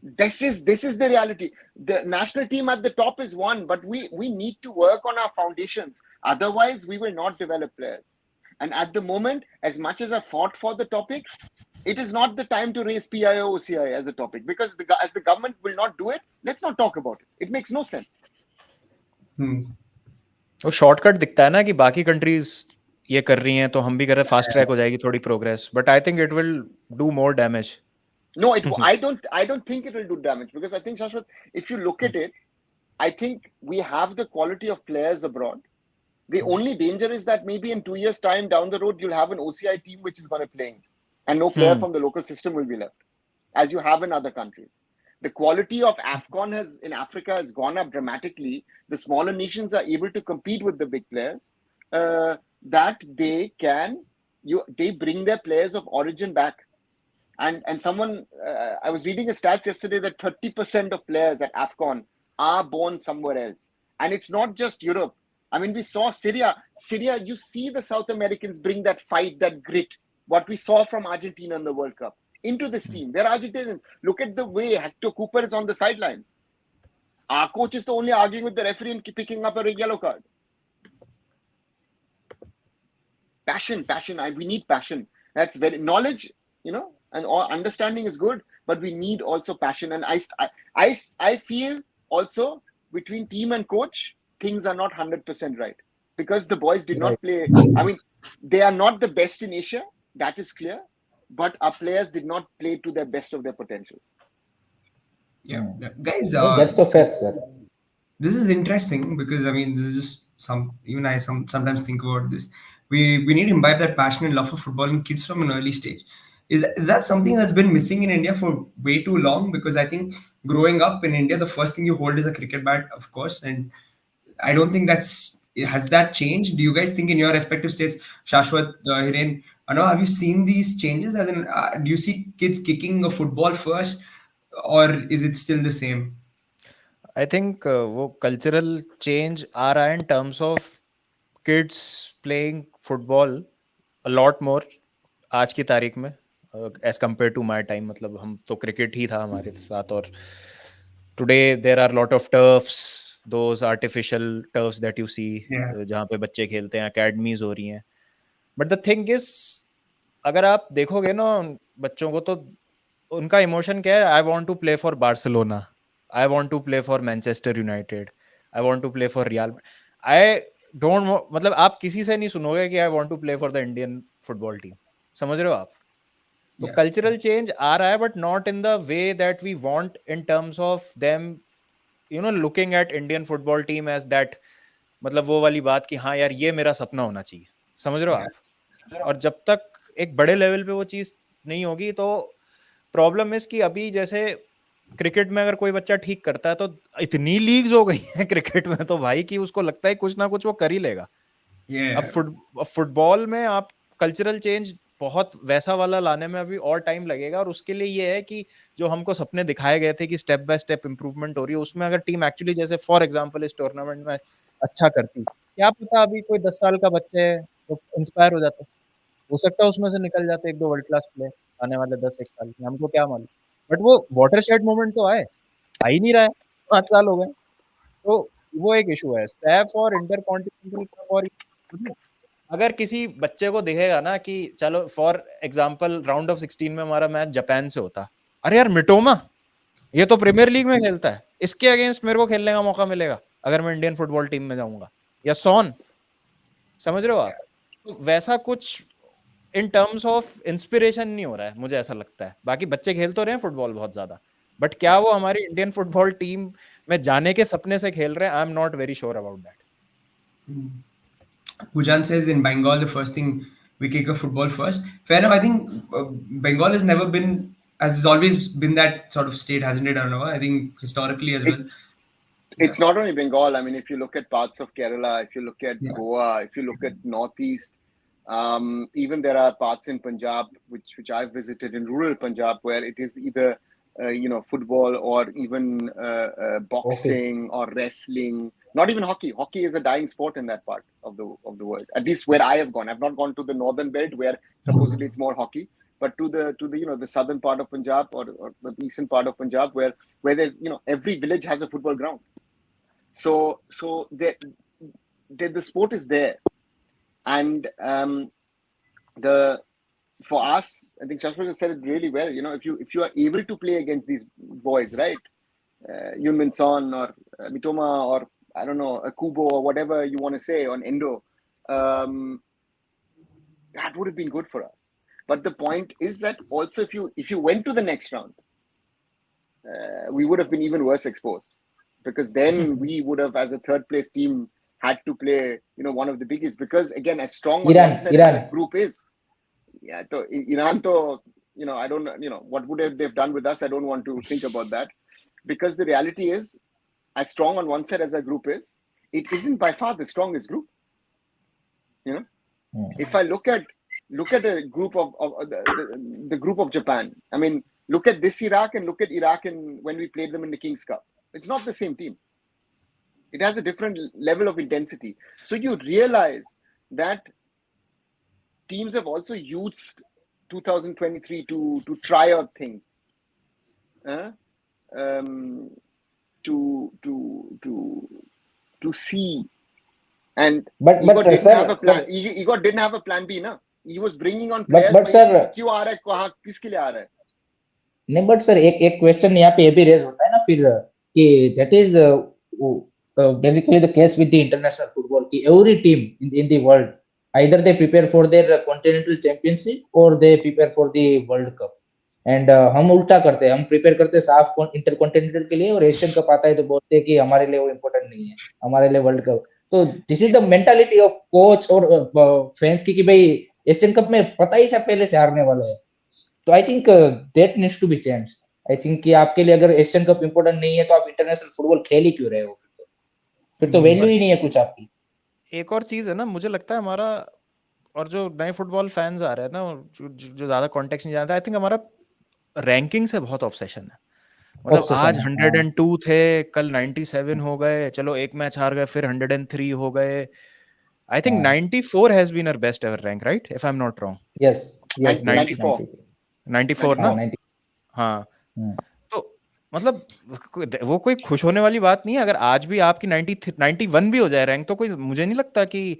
This is the reality. The national team at the top is one, but we need to work on our foundations. Otherwise, we will not develop players. And at the moment, as much as I fought for the topic, it is not the time to raise PIO OCI as a topic, because as the government will not do it, let's not talk about it. It makes no sense. वो shortcut दिखता है ना कि बाकी countries ये कर रही हैं तो हम भी कर रहे हैं, फास्ट ट्रैक हो जाएगी थोड़ी progress. But I think it will do more damage. No, I don't think it will do damage, because I think, Shashwat, if you look at it, I think we have the quality of players abroad. The only danger is that maybe in 2 years' time down the road, you'll have an OCI team which is going to play, and no player from the local system will be left, as you have in other countries. The quality of AFCON in Africa has gone up dramatically. The smaller nations are able to compete with the big players. That they bring their players of origin back. And someone, I was reading a stats yesterday that 30% of players at AFCON are born somewhere else. And it's not just Europe. I mean, we saw Syria, you see the South Americans bring that fight, that grit, what we saw from Argentina in the World Cup, into this team. They're Argentinians. Look at the way Hector Cooper is on the sidelines. Our coach is only arguing with the referee and picking up a yellow card. Passion. We need passion. That's very knowledge, and understanding is good, but we need also passion. And I feel also between team and coach, things are not 100% right, because the boys did not play. I mean, they are not the best in Asia. That is clear. But our players did not play to their best of their potential. Yeah, guys. That's the fact, sir. This is interesting because I mean, this is just even I sometimes think about this. We need to imbibe that passion and love for football in kids from an early stage. Is that something that's been missing in India for way too long? Because I think growing up in India, the first thing you hold is a cricket bat, of course, and I don't think has that changed. Do you guys think in your respective states, Shashwat, Hiren, Anu, have you seen these changes? As in, do you see kids kicking a football first, or is it still the same? I think वो cultural change आ रहा है in terms of kids playing football a lot more आज की तारीख में as compare to my time. मतलब हम तो क्रिकेट ही था हमारे साथ. और today there are lot of turfs, those artificial turfs that you see, जहाँ पे बच्चे खेलते हैं, अकेडमीज हो रही हैं. बट द थिंग इज, अगर आप देखोगे ना बच्चों को, तो उनका इमोशन क्या है? I want to play for Barcelona, I want to play for Manchester United, I want to play for Real. I don't, मतलब आप किसी से नहीं सुनोगे कि I want to play for the Indian football team. समझ रहे हो आप? तो कल्चरल चेंज आ रहा है, but not in the way that we want, in terms of them looking at Indian football team as that. मतलब वो वाली बात कि हाँ यार ये मेरा सपना होना चाहिए. समझ रहे हो आप? और जब तक एक बड़े लेवल पे वो चीज नहीं होगी, तो प्रॉब्लम इस कि अभी जैसे क्रिकेट में अगर कोई बच्चा ठीक करता है, तो इतनी लीग्स हो गई है क्रिकेट में तो भाई कि उसको लगता है कुछ ना कुछ वो कर ही लेगा. अब फुटबॉल में आप कल्चरल चेंज बहुत वैसा वाला लाने में अभी और टाइम लगेगा. और उसके लिए ये है कि जो हमको सपने दिखाए गए थे कि स्टेप बाय स्टेप इंप्रूवमेंट हो रही है, उसमें अगर टीम एक्चुअली, जैसे फॉर एग्जांपल इस टूर्नामेंट में अच्छा करती, क्या पता अभी कोई 10 साल का बच्चा है तो इंस्पायर हो जाता, हो सकता है उसमें से निकल जाते एक दो वर्ल्ड क्लास प्लेयर आने वाले 10-1 साल में, हमको क्या मालूम. बट वो वाटरशेड मोमेंट तो आए, आ ही नहीं रहा है. 5 साल हो गए. तो वो एक इशू है. सैफ और इंटर कॉन्टिनेंटल कप, और अगर किसी बच्चे को दिखेगा ना कि चलो फॉर एग्जांपल राउंड ऑफ 16 में हमारा मैच जापान से होता, अरे यार मिटोमा ये तो प्रीमियर लीग में खेलता है, इसके अगेंस्ट मेरे को खेलने का मौका मिलेगा अगर मैं इंडियन फुटबॉल टीम में जाऊंगा, या सोन. समझ रहे हो आप? तो वैसा कुछ इन टर्म्स ऑफ इंस्पिरेशन नहीं हो रहा है, मुझे ऐसा लगता है. बाकी बच्चे खेल तो रहे हैं फुटबॉल बहुत ज्यादा, बट क्या वो हमारी इंडियन फुटबॉल टीम में जाने के सपने से खेल रहे हैं? I am not very sure about that. Pujan says in Bengal, the first thing we kick a football first. Fair enough. I think Bengal has never been, has always been that sort of state, hasn't it, Arnava? I think historically as well. It's not only Bengal. I mean, if you look at parts of Kerala, if you look at Goa, if you look at Northeast, even there are parts in Punjab, which I've visited in rural Punjab, where it is either football or even boxing or wrestling. Not even hockey. Hockey is a dying sport in that part of the world. At least where I have gone. I've not gone to the northern belt where supposedly it's more hockey, but to the the southern part of Punjab or the eastern part of Punjab where there's every village has a football ground. So the sport is there, and for us, I think Shashwat said it really well. If you are able to play against these boys, right, Yun Min Son or Mitoma or I don't know, a Kubo or whatever you want to say on Endo, that would have been good for us. But the point is that also if you went to the next round, we would have been even worse exposed, because then we would have, as a third place team, had to play one of the biggest, because again, as strong as the group is, so Iran, I don't know, what would they've done with us? I don't want to think about that, because the reality is, as strong on one side as a group is, it isn't by far the strongest group. If I look at a group of the group of Japan, I mean, look at this Iraq and look at Iraq when we played them in the King's Cup. It's not the same team. It has a different level of intensity. So you realize that teams have also used 2023 to try out things, to see. And but Igor didn't sir, have a plan. Igor didn't have a plan B, na. He was bringing on players. But sir, क्यों आ रहा है, कहाँ, किसके लिए आ रहा है? नहीं, but sir एक क्वेश्चन यहाँ पे ये भी रेज होता है ना फिर कि that is basically the case with the international football. Every team in the world, either they prepare for their continental championship or they prepare for the World Cup. And हम उल्टा करते हैं, हम प्रिपेयर करते हैं साफ इंटरकॉन्टिनेंटल के लिए, और एशियन कप आता है तो बोलते हैं कि हमारे लिए वो इम्पोर्टेंट नहीं है, हमारे लिए वर्ल्ड कप. तो this is the mentality of coach और फैंस की कि भाई एशियन कप में पता ही था पहले से हारने वाले हैं. तो I think that needs to be change. I think कि आपके लिए अगर एशियन कप इम्पोर्टेंट नहीं है तो आप इंटरनेशनल फुटबॉल खेल ही क्यों रहे हो? फिर तो वैल्यू ही नहीं है कुछ आपकी। एक और चीज है ना, मुझे लगता है हमारा, और जो नए फुटबॉल फैंस आ रहे हैं ना, और जो ज्यादा कॉन्टेक्स्ट नहीं जानते, आई थिंक हमारा रैंकिंग से बहुत ऑब्सेशन है। मतलब ऑब्सेशन आज है, 102 थे, कल 97 हो गए, चलो एक मैच हार गए, फिर 103 हो गए। I think 94 has been our best ever rank, right, if I am not wrong. Yes yes yes 94 94 ना? 94 हाँ, तो मतलब वो कोई खुश होने वाली बात नहीं है। अगर आज भी आपकी 91 भी हो जाए रैंक, तो कोई, मुझे नहीं लगता कि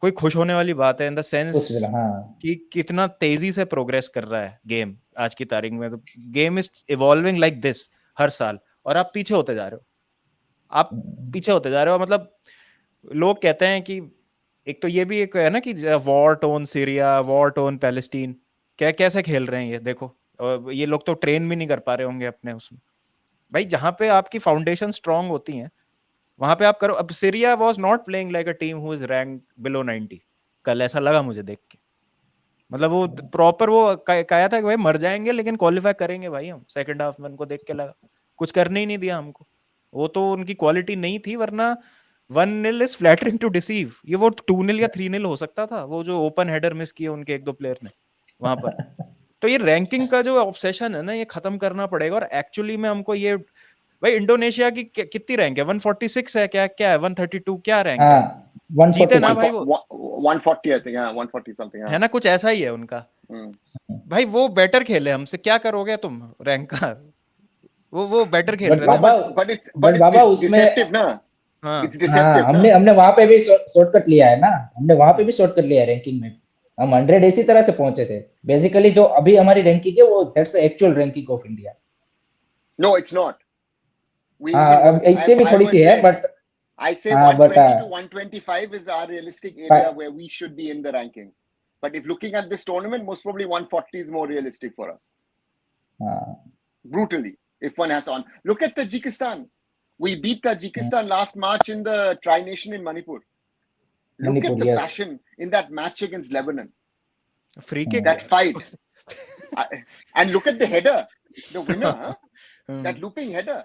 कोई खुश होने वाली बात है, इन द सेंस कि कितना तेजी से प्रोग्रेस कर रहा है गेम आज की तारीख में। तो game is evolving like this हर साल, और आप पीछे होते जा रहे हो, आप पीछे होते जा रहे हो। मतलब लोग कहते हैं कि एक तो ये भी एक है ना कि war tone Syria, war tone Palestine, क्या कैसे खेल रहे हैं ये देखो। और ये लोग तो ट्रेन भी नहीं कर पा रहे होंगे अपने उसमें। भाई जहां पे आपकी फाउंडेशन स्ट्रांग होती है वहां पे आप करो। अब Syria was not playing like a team who is rank below 90 कल, ऐसा लगा मुझे देख के। मतलब वो प्रॉपर वो कहा था कि भाई मर जाएंगे लेकिन क्वालिफाई करेंगे भाई हम। सेकंड हाफ में उनको देख के लगा कुछ करने ही नहीं दिया हमको। वो तो उनकी क्वालिटी नहीं थी, वरना 1-0 इज फ्लैटरिंग टू डिसीव। ये वो 2-0 या 3-0 हो सकता था, वो जो ओपन हेडर मिस किए उनके एक दो प्लेयर ने वहां पर। तो ये रैंकिंग का जो ऑब्सेशन है ना, ये खत्म करना पड़ेगा। और एक्चुअली में हमको ये, भाई इंडोनेशिया की कितनी रैंक है? 146 है क्या? क्या है 132? क्या रैंक है? जीते ना भाई वो, 140 I think, हाँ 140 something, है हाँ। ना, कुछ ऐसा ही है उनका। भाई वो बेटर खेले हमसे, क्या करोगे तुम रैंक का? वो बेटर खेल बट रहे थे। बाबा, but it's बाबा उसमें deceptive ना, हाँ it's deceptive ना। हमने हमने वहां पे भी शॉर्टकट लिया है ना, हमने वहां पे भी शॉर्टकट लिया है रैंकिंग में। हम 100 इसी तरह से पहुंचे थे। बेसिकली जो अभी हमारी रैंकिंग है वो that's the actual ranking of India. No, it's not. We हाँ, even अब इससे भी I थोड़ी सी always है, say, बट I say हाँ, but 120 to 125 is our realistic area where we should be in the ranking. But if looking at this tournament, most probably 140 is more realistic for us. Brutally, if one has on. Look at Tajikistan. We beat Tajikistan last March in the Tri-Nation in Manipur. Look at the passion in that match against Lebanon. Free kick, That fight. And look at the header, the winner, huh? That looping header.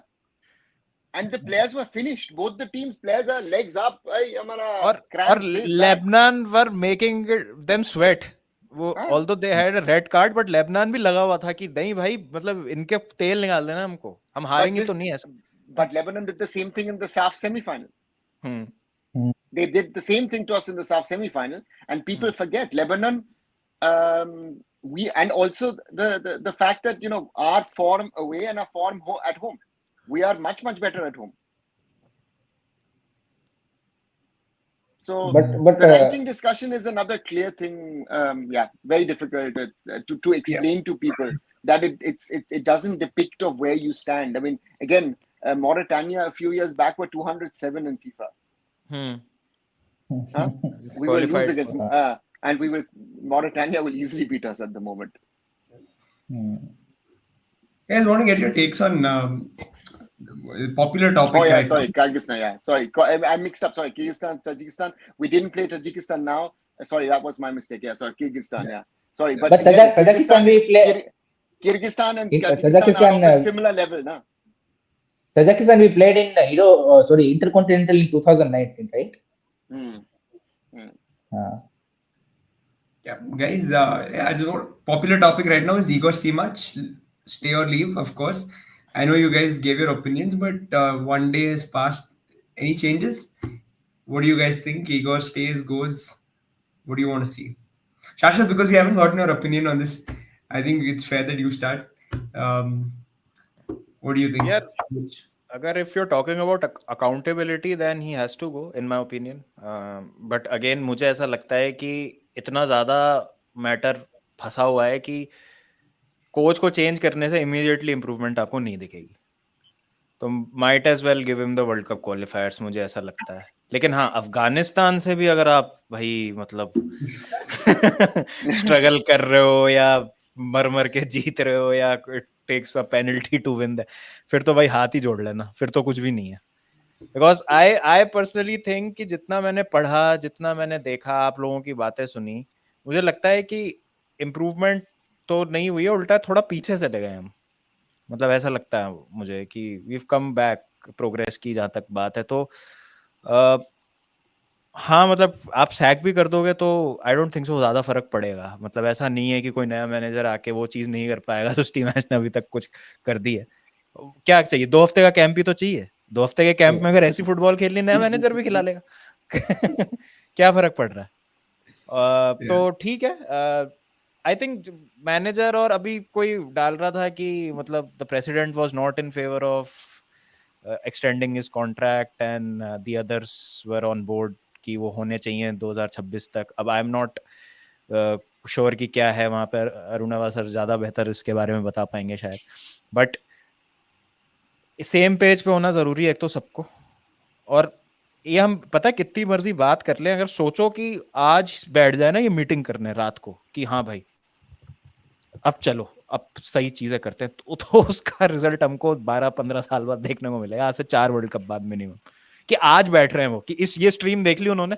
And the players were finished. Both the teams' players are legs up. और cramps, this, that. Lebanon were making them sweat. वो although they had a red card, but Lebanon भी लगा हुआ था कि नहीं भाई, मतलब इनके तेल निकाल देना हमको, हम हारेंगे तो नहीं ऐसा। But Lebanon did the same thing in the SAF semi-final. They did the same thing to us in the SAF semi-final, and people forget Lebanon. We, and also the fact that, you know, our form away and our form at home, we are much better at home. So but the ranking discussion is another clear thing. Yeah, very difficult to explain to people that it doesn't depict of where you stand. I mean, again, Mauritania a few years back were 207 in FIFA. We will lose against, and Mauritania will easily beat us at the moment. Guys, want to get your takes on popular topic. Oh yeah, right sorry, now. Kyrgyzstan. Yeah, sorry, I mixed up. Sorry, Kyrgyzstan, Tajikistan. We didn't play Tajikistan now. Sorry, that was my mistake. Yeah, sorry, Kyrgyzstan. Yeah, sorry, but again, Tajikistan we play. Kyrgyzstan and Tajikistan are of a similar level, na? Tajikistan we played in Intercontinental in 2019, right? Yeah, guys. I just want popular topic right now is Igor Stimac, stay or leave. Of course, I know you guys gave your opinions, but one day has passed. Any changes? What do you guys think? Igor stays, goes? What do you want to see? Shashwat, because we haven't gotten your opinion on this, I think it's fair that you start. What do you think? Yeah. अगर if you're talking about accountability, then he has to go, in my opinion. But again, मुझे ऐसा लगता है कि इतना ज़्यादा matter फंसा हुआ है कि कोच को चेंज करने से इमीडिएटली इंप्रूवमेंट आपको नहीं दिखेगी। तो might as well give him the world cup qualifiers, मुझे ऐसा लगता है। लेकिन हाँ, अफगानिस्तान से भी अगर आप भाई मतलब स्ट्रगल कर रहे हो या मर के जीत रहे हो या takes a penalty to win that, फिर तो भाई हाथ ही जोड़ लेना, फिर तो कुछ भी नहीं है। बिकॉज आई पर्सनली थिंक कि जितना मैंने पढ़ा, जितना मैंने देखा, आप लोगों की बातें सुनी, मुझे लगता है कि इम्प्रूवमेंट तो नहीं हुई है, उल्टा थोड़ा पीछे से गए हम। मतलब ऐसा लगता है मुझे कि वी कम बैक, प्रोग्रेस की जहाँ तक बात है तो हाँ मतलब आप सैक भी कर दोगे तो आई डोंट थिंक सो ज़्यादा फर्क पड़ेगा। मतलब ऐसा नहीं है कि कोई नया मैनेजर आके वो चीज़ नहीं कर पाएगा जो स्टीव नाइश ने अभी तक कुछ कर दी है। क्या चाहिए, 2 हफ्ते का कैंप ही तो चाहिए। 2 हफ्ते के कैंप में अगर ऐसी फुटबॉल खेलनी, नया मैनेजर भी खिला लेगा। क्या फर्क पड़ रहा है? तो ठीक है। आई थिंक मैनेजर, और अभी कोई डाल रहा था कि मतलब the president was not in favour of extending his contract and the others were on board कि वो होने चाहिए 2026 तक। अब आई एम नॉट श्योर कि क्या है वहां पर, अरुणावा सर ज्यादा बेहतर इसके बारे में बता पाएंगे शायद। बट सेम पेज पे होना जरूरी है एक तो सबको। और ये हम पता है कितनी मर्जी बात कर ले, अगर सोचो कि आज बैठ जाए ना ये मीटिंग करने रात को कि हाँ भाई अब चलो अब सही चीजें करते हैं, तो उसका रिजल्ट हमको 12-15 साल बाद देखने को मिलेगा, आज से 4 वर्ल्ड कप बाद मिनिमम। कि आज बैठ रहे हैं वो कि इस ये स्ट्रीम देख ली उन्होंने,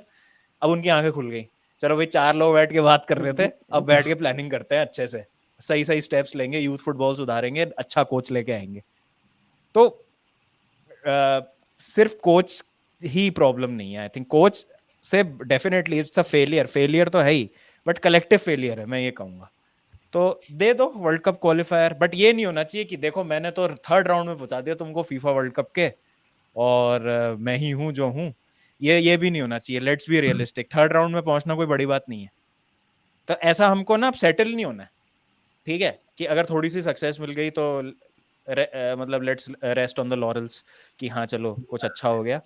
अब उनकी आंखें खुल गई, चलो भाई 4 लोग बैठ के बात कर रहे थे, अब बैठ के प्लानिंग करते हैं अच्छे से, सही सही स्टेप्स लेंगे, यूथ फुटबॉल सुधारेंगे, अच्छा कोच लेके आएंगे। तो सिर्फ कोच ही प्रॉब्लम नहीं है। आई थिंक कोच से डेफिनेटली इट्स अ फेलियर तो है ही, बट कलेक्टिव फेलियर है मैं ये कहूंगा। तो दे दो वर्ल्ड कप क्वालिफायर, बट ये नहीं होना चाहिए कि देखो मैंने तो 3rd राउंड में पहुंचा दिया तुमको फीफा वर्ल्ड कप के, और मैं ही हूं जो हूं। ये भी नहीं होना चाहिए। Let's be realistic, 3rd round में पहुंचना कोई बड़ी बात नहीं है। तो ऐसा हमको ना सेटल नहीं होना है, ठीक है, कि अगर थोड़ी सी सक्सेस मिल गई तो मतलब let's rest on the laurels कि हाँ चलो कुछ अच्छा हो गया।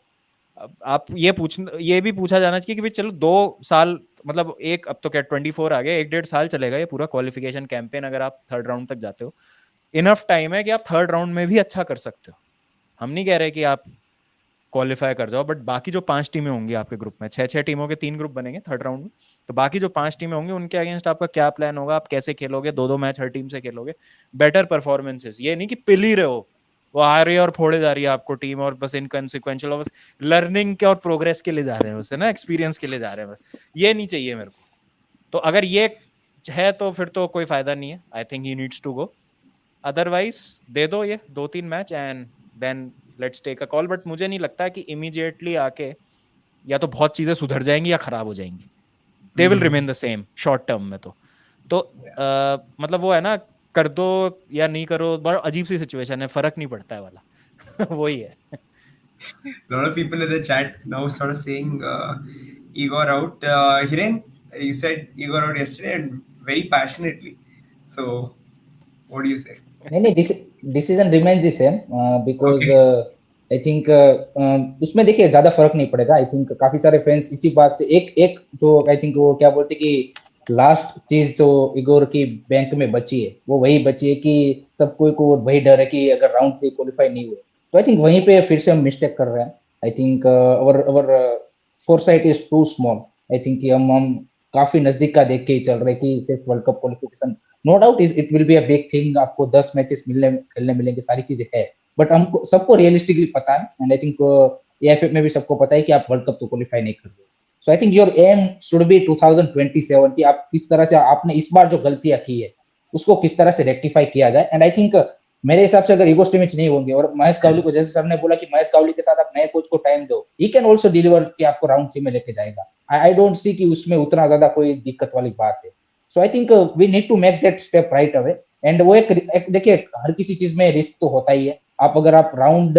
अब आप ये भी पूछा जाना चाहिए कि भाई चलो 2 साल, मतलब एक, अब तो क्या 24 आ गए, 1-1.5 साल चलेगा ये पूरा क्वालिफिकेशन कैंपेन, अगर आप 3rd राउंड तक जाते हो इनफ टाइम है कि आप 3rd राउंड में भी अच्छा कर सकते हो। हम नहीं कह रहे कि आप क्वालिफाई कर जाओ, बट बाकी जो 5 टीमें होंगी आपके ग्रुप में, 6-6 टीमों के 3 ग्रुप बनेंगे 3rd राउंड में, तो बाकी जो 5 टीमें होंगी उनके अगेंस्ट आपका क्या प्लान होगा, आप कैसे खेलोगे, 2-2 मैच हर टीम से खेलोगे, बेटर परफॉर्मेंसेस। ये नहीं कि पिल ही रहे हो, वो आ रही है और फोड़े जा रही है आपको टीम, और बस इनकॉन्सिक्वेंशियल, और बस लर्निंग के और प्रोग्रेस के लिए जा रहे हैं, बस है ना, एक्सपीरियंस के लिए जा रहे हैं बस। ये नहीं चाहिए मेरे को। तो अगर ये है तो फिर तो कोई फायदा नहीं है। I think he needs to go, otherwise दे दो ये 2-3 match and then let's take a call. But मुझे नहीं लगता कि इमीडिएटली आके या तो बहुत चीजें सुधर जाएंगी या खराब हो जाएंगी, they will remain the same short term में। तो मतलब वो है ना, कर दो या नहीं करो, बड़ा अजीब सी सिचुएशन है, फर्क नहीं पड़ता है वाला। वही है। A lot of people in the chat now sort of saying Igor out. Hiren, you said Igor out yesterday and very passionately. So, what do you say? नहीं नहीं, decision remains the same because Okay. I think उसमें देखिए ज्यादा फर्क नहीं पड़ेगा। I think काफी सारे फैंस इसी बात से एक एक जो आई थिंक वो क्या बोलते कि लास्ट चीज जो इगोर की बैंक में बची है वो वही बची है कि सब कोई को वही डर है कि अगर राउंड से क्वालिफाई नहीं हुए तो आई थिंक वहीं पे फिर से हम मिस्टेक कर रहे हैं। I think our our foresight is too small. I think कि हम काफी नजदीक का देख के ही चल रहे हैं कि सिर्फ world cup qualification, no doubt it will be a big thing, आपको 10 मैचेस खेलने मिलेंगे, सारी चीजें है, बट हमको सबको रियलिस्टिकली पता है एंड आई थिंक एएफएफ में भी सबको पता है कि आप वर्ल्ड कप तो क्वालिफाई नहीं कर रहे। So I think your aim should be 2027 की आप किस तरह से आपने इस बार जो गलतियां की है उसको किस तरह से रेक्टिफाई किया जाए। एंड आई थिंक मेरे हिसाब से अगर ईगो स्टिमिच नहीं होंगे और महेश कावली को, जैसे सर ने बोला कि महेश कावली के साथ आप नए कोच को टाइम दो, ही कैन ऑल्सो डिलीवर कि आपको राउंड 3 में लेके जाएगा। आई डोंट सी कि उसमें उतना ज्यादा कोई दिक्कत वाली बात है। So I think we need to make that step right away. And वो एक देखिए हर किसी चीज में रिस्क तो होता ही है। आप राउंड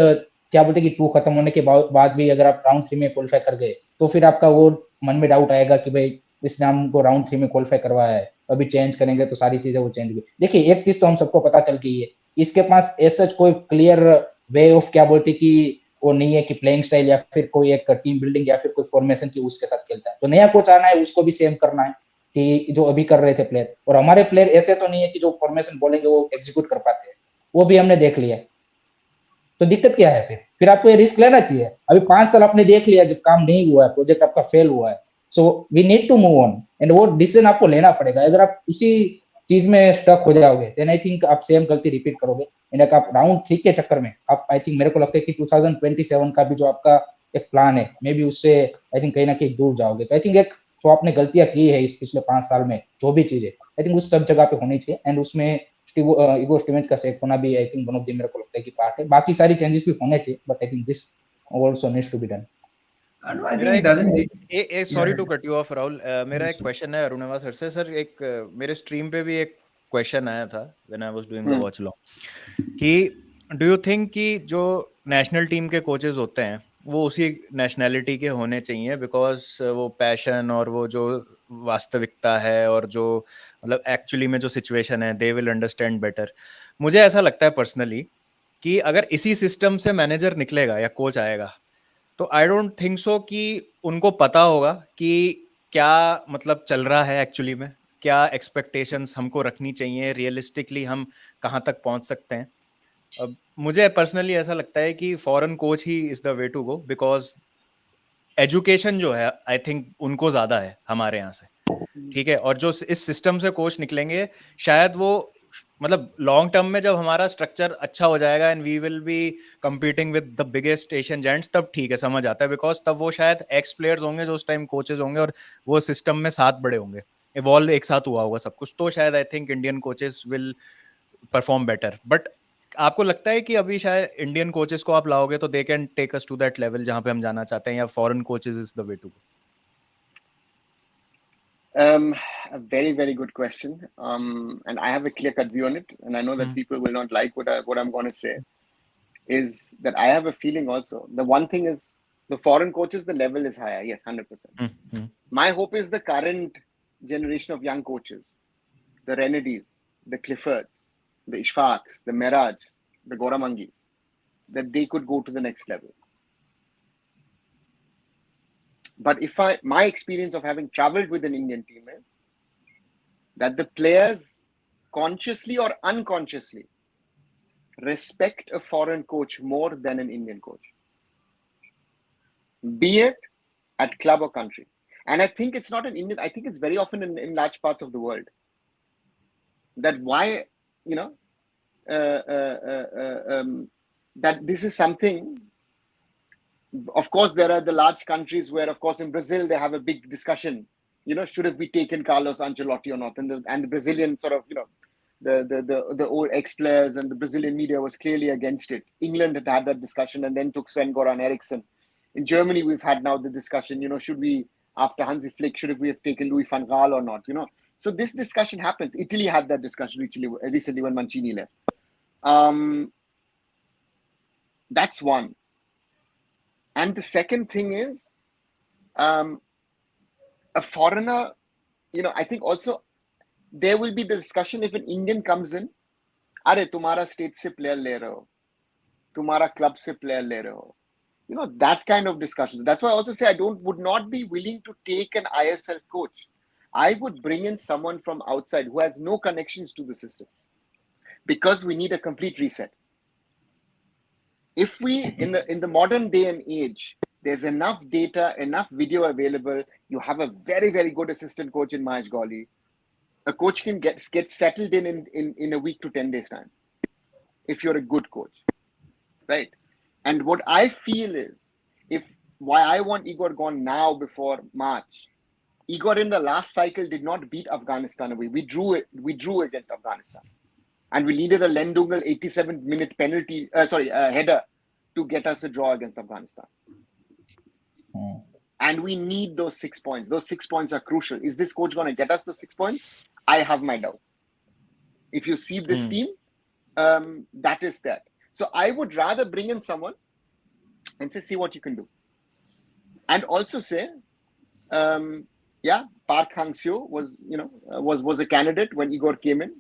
क्या बोलते कि 2 खत्म होने के बाद भी अगर आप राउंड 3 में क्वालिफाई कर गए तो फिर आपका वो मन में डाउट आएगा कि भाई इसने हमको राउंड 3 में क्वालिफाई करवाया है, अभी चेंज करेंगे तो सारी चीजें वो चेंज हुई। देखिए एक चीज तो हम सबको पता चल गई है, इसके पास ऐसा कोई क्लियर वे ऑफ क्या बोलते कि वो नहीं है कि प्लेइंग स्टाइल या फिर कोई एक टीम बिल्डिंग या फिर कोई फॉर्मेशन की उसके साथ खेलता है। तो नया कोच आना है उसको भी सेम करना है कि जो अभी कर रहे थे प्लेयर, और हमारे प्लेयर ऐसे तो नहीं है कि जो फॉर्मेशन बोलेंगे वो एग्जीक्यूट कर पाते हैं, वो भी हमने देख लिया। तो दिक्कत क्या है फिर आपको ये रिस्क लेना चाहिए। अभी 5 साल आपने देख लिया, जब काम नहीं हुआ है, प्रोजेक्ट आपका फेल हुआ है, so we need to move on and वो डिसीजन आपको लेना पड़ेगा। अगर आप उसी चीज में स्टक हो जाओगे देन आई थिंक आप सेम गलती रिपीट करोगे। एंड आप राउंड 3 के चक्कर में आप, आई थिंक मेरे को लगता है कि 2027 का भी जो आपका एक प्लान है मे बी उससे आई थिंक कहीं ना कहीं दूर जाओगे। तो आई थिंक एक जो आपने गलतियां की है इस पिछले 5 साल में, जो भी चीजें आई थिंक उस सब जगह पे होनी चाहिए एंड उसमें ईगो स्टीवेंस का सेक होना भी I think one of the मेरे को लगता है कि पार्ट है. बाकी सारी चेंजेस भी होने चाहिए, but I think this also needs to be done. I मेरा think it एक doesn't. Sorry Yeah. To cut you off Rahul, मेरा एक क्वेश्चन है अरुणवा सर से. सर एक मेरे स्ट्रीम पे भी एक क्वेश्चन आया था when I was doing the watch long कि डू यू थिंक कि जो नेशनल टीम के कोचेस होते हैं वो उसी नेशनैलिटी के होने चाहिए, बिकॉज वो पैशन और वो जो वास्तविकता है और जो मतलब एक्चुअली में जो सिचुएशन है दे विल अंडरस्टैंड बेटर. मुझे ऐसा लगता है पर्सनली कि अगर इसी सिस्टम से मैनेजर निकलेगा या कोच आएगा तो आई डोंट थिंक सो कि उनको पता होगा कि क्या मतलब चल रहा है एक्चुअली में, क्या एक्सपेक्टेशंस हमको रखनी चाहिए, रियलिस्टिकली हम कहाँ तक पहुंच सकते हैं. अब मुझे पर्सनली ऐसा लगता है कि foreign coach he is the way to go, because education जो है आई थिंक उनको ज्यादा है हमारे यहाँ से. ठीक है, और जो इस सिस्टम से कोच निकलेंगे शायद वो मतलब लॉन्ग टर्म में जब हमारा स्ट्रक्चर अच्छा हो जाएगा and we will be competing with the biggest Asian giants, तब ठीक है समझ आता है, बिकॉज तब वो शायद एक्स प्लेयर्स होंगे जो उस टाइम कोचेस होंगे और वो सिस्टम में साथ बड़े होंगे, इवॉल्व एक साथ हुआ होगा सब कुछ, तो शायद I think Indian coaches will perform better. But आपको लगता है कि अभी शायद इंडियन कोचेस को आप लाओगे तो they can take us to that level जहां पे हम जाना चाहते हैं, या foreign coaches is the way to go? A very, very good question. And I have a clear-cut view on it. And I know that people will not like what I'm going to say. Is that I have a feeling also. The one thing is the foreign coaches, the level is higher. Yes, 100%. My hope is the current generation of young coaches, the Renedis, the Cliffords, the Ishfaqs, the Miraj, the Goramangis, that they could go to the next level. But my experience of having traveled with an Indian team is that the players consciously or unconsciously respect a foreign coach more than an Indian coach, be it at club or country. And I think it's not an Indian, I think it's very often in large parts of the world. That why, that this is something. Of course, there are the large countries where, of course, in Brazil, they have a big discussion, should have we taken Carlos Ancelotti or not? And the Brazilian sort of, the old ex-players and the Brazilian media was clearly against it. England had that discussion and then took Sven-Goran Eriksson. In Germany, we've had now the discussion, should we, after Hansi Flick, should we have taken Louis van Gaal or not, So this discussion happens. Italy had that discussion recently when Mancini left. That's one. And the second thing is, a foreigner, I think also there will be the discussion if an Indian comes in, are tumhara state se player le rahe ho, tumhara club se player le rahe ho. That kind of discussions. That's why I also say I would not be willing to take an ISL coach. I would bring in someone from outside who has no connections to the system, because we need a complete reset. If we, in the modern day and age, there's enough data, enough video available, you have a very, very good assistant coach in Mahesh Gawli. A coach can get settled in a week to 10 days time, if you're a good coach, right? And what I feel is, why I want Igor gone now before March. Igor in the last cycle did not beat Afghanistan away. We drew against Afghanistan. And we needed a Lendungal 87-minute penalty, header to get us a draw against Afghanistan. And we need those 6 points. Those 6 points are crucial. Is this coach going to get us the 6 points? I have my doubts. If you see this team, that is that. So I would rather bring in someone and say, see what you can do. And also say, Park Hang-seo was a candidate when Igor came in.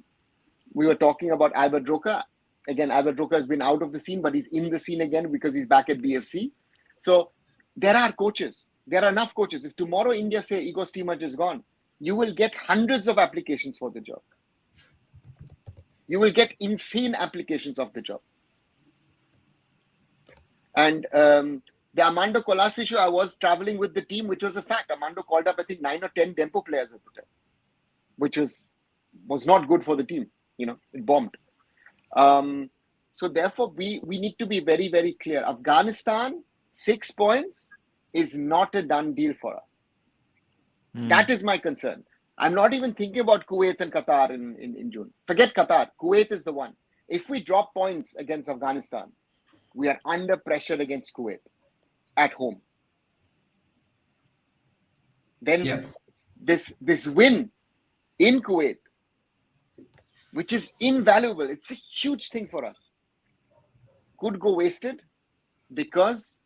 We were talking about Albert Roca. Again, Albert Roca has been out of the scene, but he's in the scene again because he's back at BFC. So there are coaches. There are enough coaches. If tomorrow India say Igor Stimac is gone, you will get hundreds of applications for the job. You will get insane applications of the job. And the Armando Colas issue, I was traveling with the team, which was a fact. Armando called up, I think, 9 or 10 Dempo players at the time, which was not good for the team. It bombed. So therefore, we need to be very, very clear. Afghanistan, 6 points is not a done deal for us. That is my concern. I'm not even thinking about Kuwait and Qatar in June. Forget Qatar. Kuwait is the one. If we drop points against Afghanistan, we are under pressure against Kuwait at home. Then Yeah. this win in Kuwait, which is invaluable, it's a huge thing for us, could go wasted because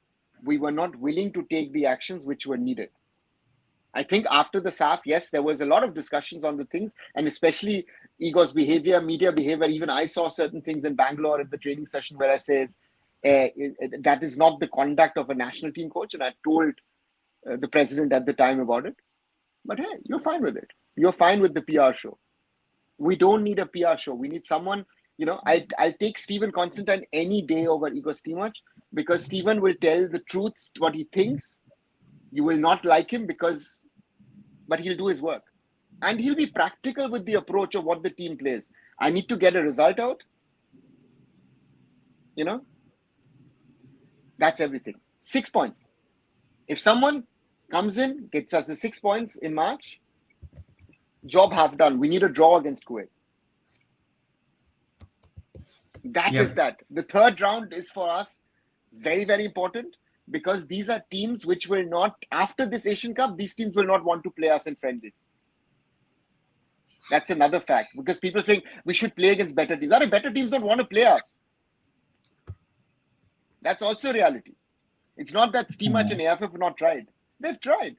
we were not willing to take the actions which were needed. I think after the SAF, yes, there was a lot of discussions on the things, and especially Igor's behavior, media behavior. Even I saw certain things in Bangalore at the training session where I says that is not the conduct of a national team coach, and I told the president at the time about it. But hey, you're fine with it. You're fine with the PR show. We don't need a PR show. We need someone, I'll take Stephen Constantine any day over Igor Stimac because Stephen will tell the truth, what he thinks. You will not like him but he'll do his work. And he'll be practical with the approach of what the team plays. I need to get a result out. That's everything. 6 points. If someone comes in, gets us the 6 points in March, job half done. We need a draw against Kuwait. That is that. The third round is for us very, very important because these are teams which will not, after this Asian Cup, these teams will not want to play us in friendlies. That's another fact because people saying we should play against better teams. Better teams don't want to play us. That's also reality. It's not that Stimac and AFF have not tried. They've tried.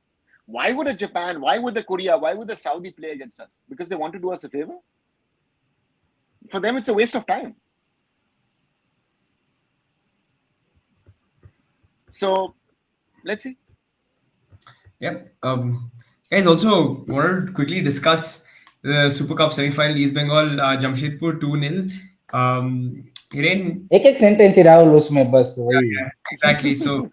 Why would a Japan, why would the Korea, why would the Saudi play against us? Because they want to do us a favor? For them, it's a waste of time. So, let's see. Yep. Guys, also wanted to quickly discuss the Super Cup semi-final. East Bengal, Jamshedpur 2-0. Hiren, एक sentence ही राहुल उसमें बस वही exactly. So,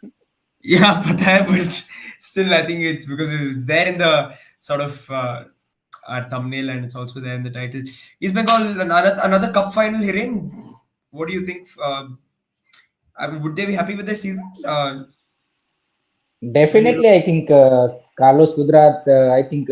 yeah, पता है, but still, I think it's because it's there in the sort of our thumbnail and it's also there in the title. East Bengal, another cup final. Hiren, what do you think? Would they be happy with their season? Definitely, I think Carlos Gujarat, I think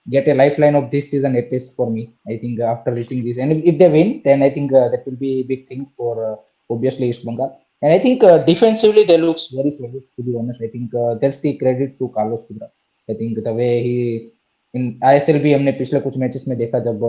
get a lifeline of this season at least for me. I think after reaching this, and if they win, then I think that will be a big thing for obviously East Bengal. And I think defensively they looks very solid. To be honest, I think that's the credit to Carlos Gujarat. I think the way he in ISL भी हमने पिछले कुछ matches में देखा जब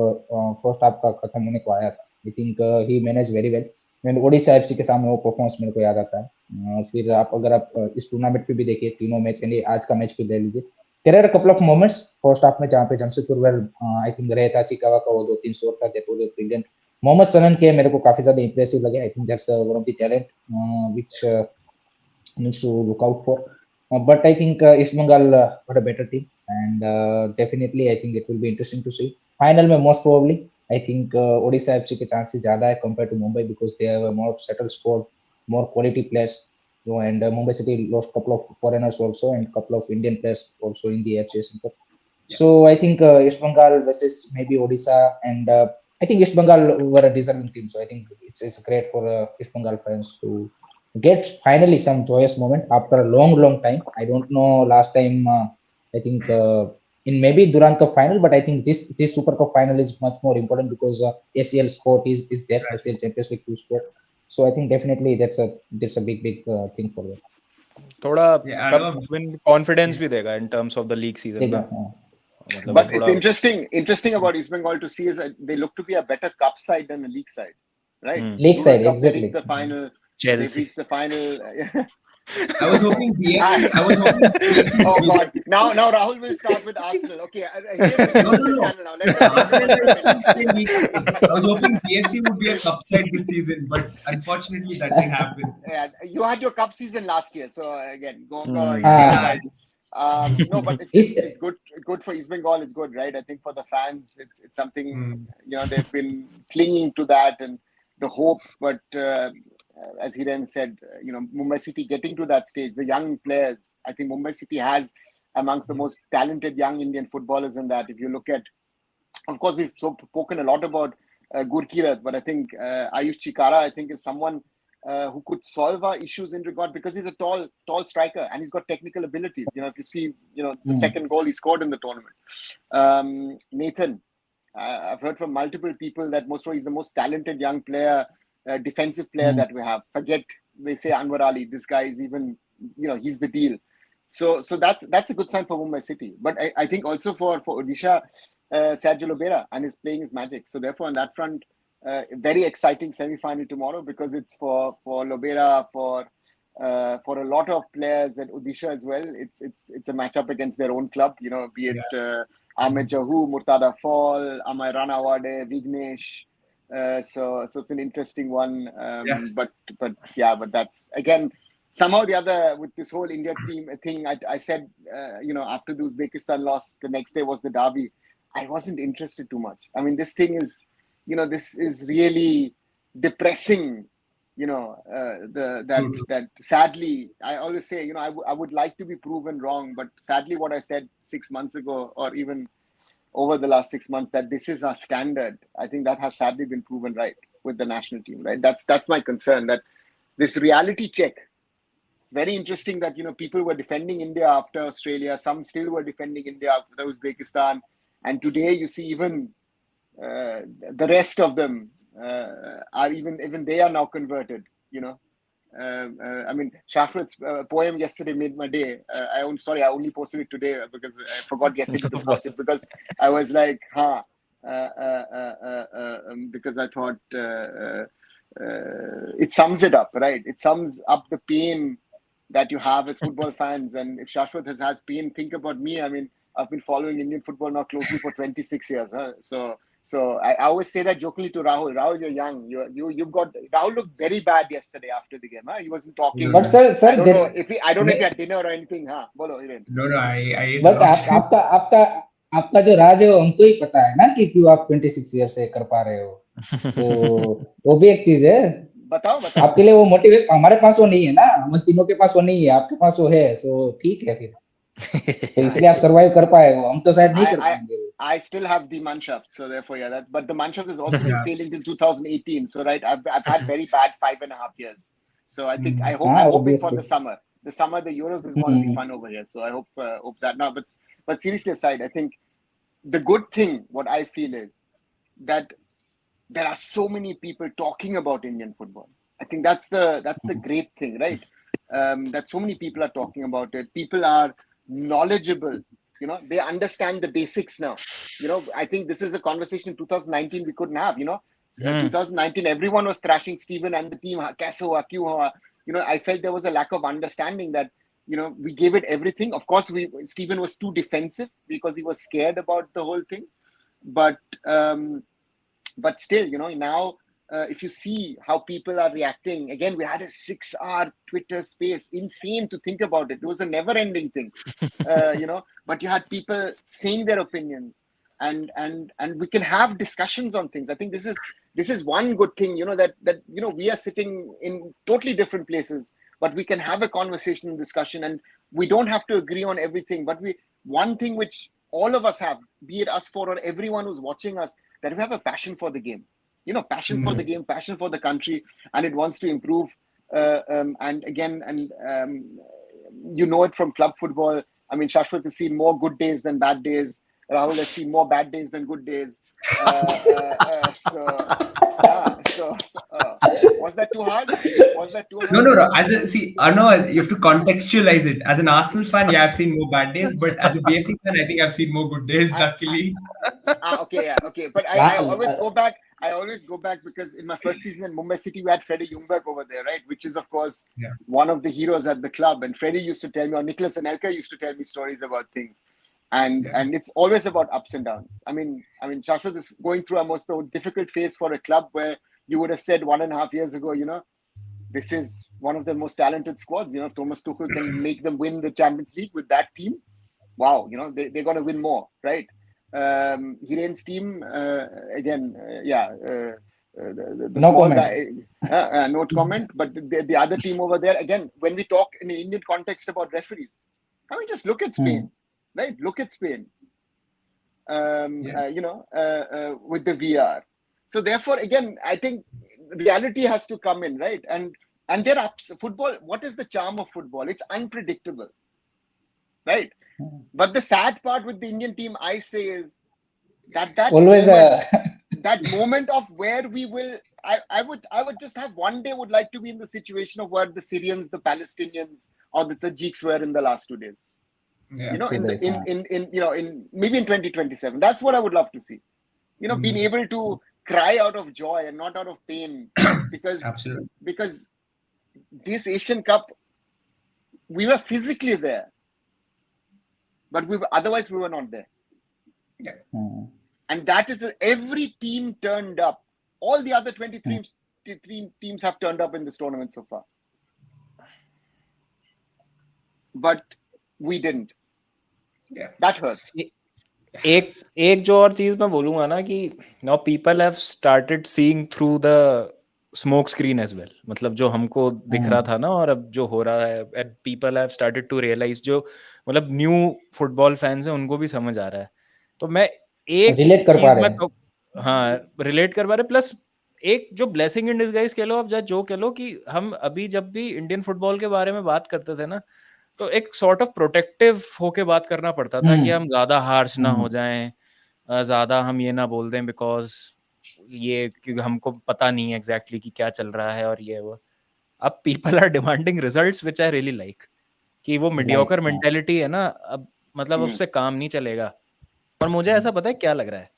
first half का खत्म होने को आया था. I think he managed very well. And Odisha FC के सामने वो परफॉर्मेंस मेरे को याद आता है. फिर अगर आप इस टूर्नामेंट पे भी देखिए तीनों मैच यानी आज का मैच भी ले लीजिए, there are couple of moments first half में जहाँ पे जमशेदपुर वेल आई थिंक रहता चिकावा का वो 2-3 शॉट था, दैट वाज ब्रिलियंट. मोहम्मद सनन के मेरे को काफी ज्यादा इंप्रेसिव लगे. I think that's one of the talent which needs to look out for. But I think East Bengal got a better team, and definitely I think it will be interesting to see. Final में most probably I think Odisha FC के chances ज़्यादा है compared to Mumbai because they have a more settled squad, more quality players. And Mumbai City lost couple of foreigners also and couple of Indian players also in the AFC Asian Cup. Yeah. So I think East Bengal versus maybe Odisha, and I think East Bengal were a deserving team. So I think it's great for East Bengal fans to get finally some joyous moment after a long time. I don't know last time. I think in maybe Durand Cup final, but I think this Super Cup final is much more important because ACL sport is there, ACL Champions League 2 sport. So I think definitely that's a big thing for them. थोड़ा cup win confidence भी देगा in terms of the league season. But it's interesting about East Bengal to see is that they look to be a better cup side than a league side, right? League side, exactly. They reached the final. Chelsea. They reached the final. I was hoping DFC. Oh God! Now Rahul will start with Arsenal. Okay, no. I was hoping DFC would be a cup side this season, but unfortunately that didn't happen. Yeah, you had your cup season last year, so again, go. No, but it's good for East Bengal. It's good, right? I think for the fans, it's something they've been clinging to that and the hope, but. As Hiren said, Mumbai City getting to that stage, the young players, I think Mumbai City has amongst the most talented young Indian footballers in that. If you look at, of course, we've spoken a lot about Gurkirat, but I think Ayush Chikara, I think is someone who could solve our issues in regard, because he's a tall striker and he's got technical abilities. You know, if you see, you know, the second goal he scored in the tournament. Nathan, I've heard from multiple people that he's the most talented young player, defensive player that we have. Forget they say Anwar Ali. This guy is even, you know, he's the deal. So that's a good sign for Mumbai City. But I think also for Odisha, Sergio Lobera and is playing his magic. So therefore, on that front, very exciting semi-final tomorrow, because it's for Lobera, for a lot of players at Odisha as well. It's a matchup against their own club. You know, be it Ahmed Jahu, Murtada Fall, Amay Ranawade, Vignesh. So it's an interesting one. But that's again. Somehow the other, with this whole India team thing, I said, you know, after the Uzbekistan loss, the next day was the derby. I wasn't interested too much. I mean, this thing is, you know, this is really depressing. You know, that sadly, I always say, you know, I would like to be proven wrong, but sadly, what I said 6 months ago, or even over the last 6 months, that this is our standard, I think that has sadly been proven right with the national team. Right, that's my concern. That this reality check. Very interesting that, you know, people were defending India after Australia. Some still were defending India after Uzbekistan. And today you see even the rest of them are even they are now converted, you know. I mean, Shafrat's poem yesterday made my day. I only posted it today because I forgot yesterday to post it, because I was like, because I thought it sums it up, right? It sums up the pain that you have as football fans. And if Shashwat has pain, think about me. I mean, I've been following Indian football now closely for 26 years. Huh? So I always say that jokingly to Rahul. Rahul, you're young. You've got. Rahul looked very bad yesterday after the game. Huh? He wasn't talking. But sir, I don't know if he had dinner or anything. Huh? Bolo, Hiren. No, I ate But a lot. आपका जो राज है वो हमको ही पता है ना कि क्यों आप 26 ईयर से कर पा रहे हो. So वो भी एक चीज है. बताओ. आपके लिए वो मोटिवेशन, हमारे पास वो नहीं है ना, हम तीनों के पास वो नहीं है, आपके पास वो है. So ठीक है फिर. तो इसलिए आप सर्वाइव कर पाए हो, हम तो शायद नहीं कर पाएंगे. I still have the Mannschaft, so therefore, but the Mannschaft has also been failing till 2018. So right, I've had very bad 5.5 years. So I think I'm hoping for the summer. The summer, the Euros is going to be fun over here. So I hope that now. But seriously aside, I think the good thing, what I feel is that there are so many people talking about Indian football. I think that's the great thing, right? That so many people are talking about it. People are knowledgeable. You know, they understand the basics now. You know, I think this is a conversation in 2019 we couldn't have. You know, 2019 everyone was thrashing Steven and the team. You know, I felt there was a lack of understanding that, you know, we gave it everything. Of course, Steven was too defensive because he was scared about the whole thing. But still, you know, now if you see how people are reacting, again, we had a 6-hour Twitter space. Insane to think about it. It was a never-ending thing, you know. But you had people saying their opinions, and we can have discussions on things. I think this is one good thing, you know, that you know, we are sitting in totally different places, but we can have a conversation and discussion, and we don't have to agree on everything. But one thing which all of us have, be it us four or everyone who's watching us, that we have a passion for the game. You know, passion for the game, passion for the country, and it wants to improve. And again, you know it from club football. I mean, Shashwat has seen more good days than bad days. Rahul has seen more bad days than good days. So was that too hard? No. Arnav, you have to contextualize it. As an Arsenal fan, yeah, I've seen more bad days, but as a BFC fan, I think I've seen more good days, luckily. Okay. But I always go back because in my first season in Mumbai City, we had Freddie Ljungberg over there, right? Which is, of course, one of the heroes at the club. And Freddie used to tell me, or Nicholas Anelka used to tell me stories about things. And it's always about ups and downs. I mean, Shashwat is going through a most difficult phase for a club where you would have said 1.5 years ago, you know, this is one of the most talented squads. You know, if Thomas Tuchel can make them win the Champions League with that team, wow, you know, they're going to win more, right? Hiren's team, again, the no small comment. guy, no comment. But the other team over there, again, when we talk in the Indian context about referees, I mean, just look at Spain, right? Look at Spain, you know, with the VR. So therefore, again, I think reality has to come in, right? And And they're football. What is the charm of football? It's unpredictable, right? But the sad part with the Indian team, I say, is that Always that moment of where we will. I would just have one day would like to be in the situation of where the Syrians, the Palestinians, or the Tajiks were in the last 2 days. Yeah. You know, 2 days, in you know, in maybe in 2027. That's what I would love to see. You know, being able to cry out of joy and not out of pain, because Absolutely. because this Asian Cup, we were physically there, but otherwise we were not there. Yeah. And that is every team turned up. All the other 23 teams have turned up in this tournament so far, but we didn't. Yeah. That hurts. एक जो और चीज मैं बोलूंगा ना कि now people have started seeing through the smoke screen as well, मतलब जो हमको दिख रहा था ना और अब जो हो रहा है, and people have started to realise, जो मतलब न्यू फुटबॉल फैंस हैं उनको भी समझ आ रहा है. तो मैं एक रिलेट कर पा चीज रहे मैं हैं. हाँ रिलेट कर पा रहे, प्लस एक जो ब्लेसिंग इन डिसगाइज कह लो, अब जो कह लो, कि हम अभी जब भी इंडियन फुटबॉल के बारे में बात करते थे ना, तो एक सॉर्ट ऑफ प्रोटेक्टिव होके बात करना पड़ता था कि हम ज्यादा हार्श ना हो जाएं, ज्यादा हम ये ना बोल दें, बिकॉज ये क्योंकि हमको पता नहीं है एग्जैक्टली कि क्या चल रहा है और ये वो. अब people are demanding results which I really like, कि वो मीडियोकर मेंटालिटी है ना, अब मतलब उससे काम नहीं चलेगा. और मुझे ऐसा पता है क्या लग रहा है,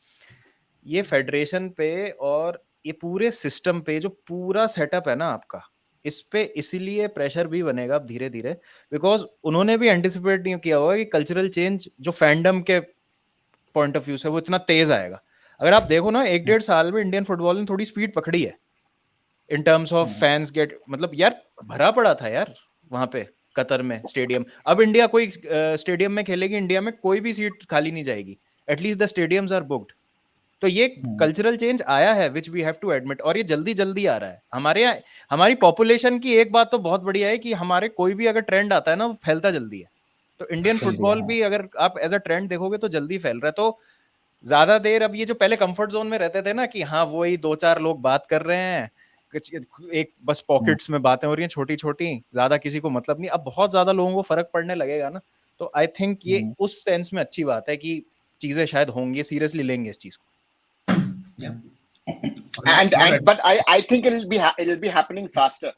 ये फेडरेशन पे और ये पूरे सिस्टम पे जो पूरा सेटअप है ना आपका, इस पे इसीलिए प्रेशर भी बनेगा अब धीरे धीरे, बिकॉज उन्होंने भी एंटिसिपेट नहीं किया होगा कि कल्चरल चेंज जो फैंडम के पॉइंट ऑफ व्यू से वो इतना तेज आएगा. अगर आप देखो ना, 1-1.5 साल में इंडियन फुटबॉल ने थोड़ी स्पीड पकड़ी है in terms of fans gate, मतलब यार भरा पड़ा था यार वहां पे कतर में स्टेडियम. अब इंडिया कोई स्टेडियम में खेलेगी, इंडिया में कोई भी सीट खाली नहीं जाएगी, at least the stadiums are booked. तो ये कल्चरल चेंज आया है which we have to admit, और ये जल्दी जल्दी आ रहा है. हमारे यहाँ हमारी पॉपुलेशन की एक बात तो बहुत बढ़िया है कि हमारे कोई भी अगर ट्रेंड आता है ना, वो फैलता जल्दी है. तो इंडियन फुटबॉल भी अगर आप एज अ ट्रेंड देखोगे तो जल्दी फैल रहा है. तो ज्यादा देर अब ये जो पहले कंफर्ट जोन में रहते थे ना, कि हाँ वही 2-4 लोग बात कर रहे हैं, एक बस पॉकेट्स में बातें हो रही हैं छोटी छोटी, ज्यादा किसी को मतलब नहीं, अब बहुत ज्यादा लोगों को फर्क पड़ने लगेगा ना. तो आई थिंक ये उस सेंस में अच्छी बात है कि चीजें शायद होंगी, सीरियसली लेंगे इस चीज को. Yeah. But I think it'll be happening faster.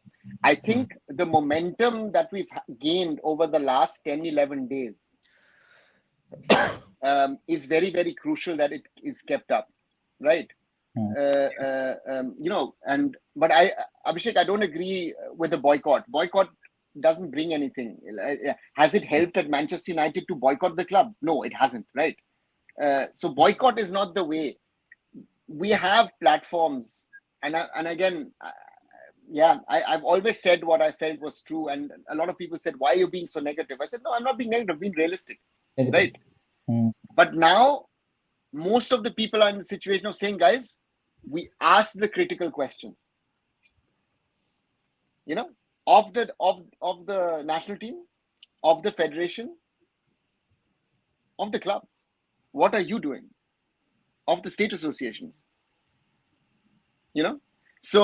I think the momentum that we've gained over the last 10-11 days is very, very crucial that it is kept up, right? You know, but Abhishek, I don't agree with the boycott. Boycott doesn't bring anything. Has it helped at Manchester United to boycott the club? No, it hasn't, right? So boycott is not the way. We have platforms, and again, I've always said what I felt was true, and a lot of people said, "Why are you being so negative?" I said, "No, I'm not being negative. I'm being realistic, right?" But now, most of the people are in the situation of saying, "Guys, we ask the critical questions." You know, of the national team, of the federation, of the clubs. What are you doing? Of the state associations, you know, so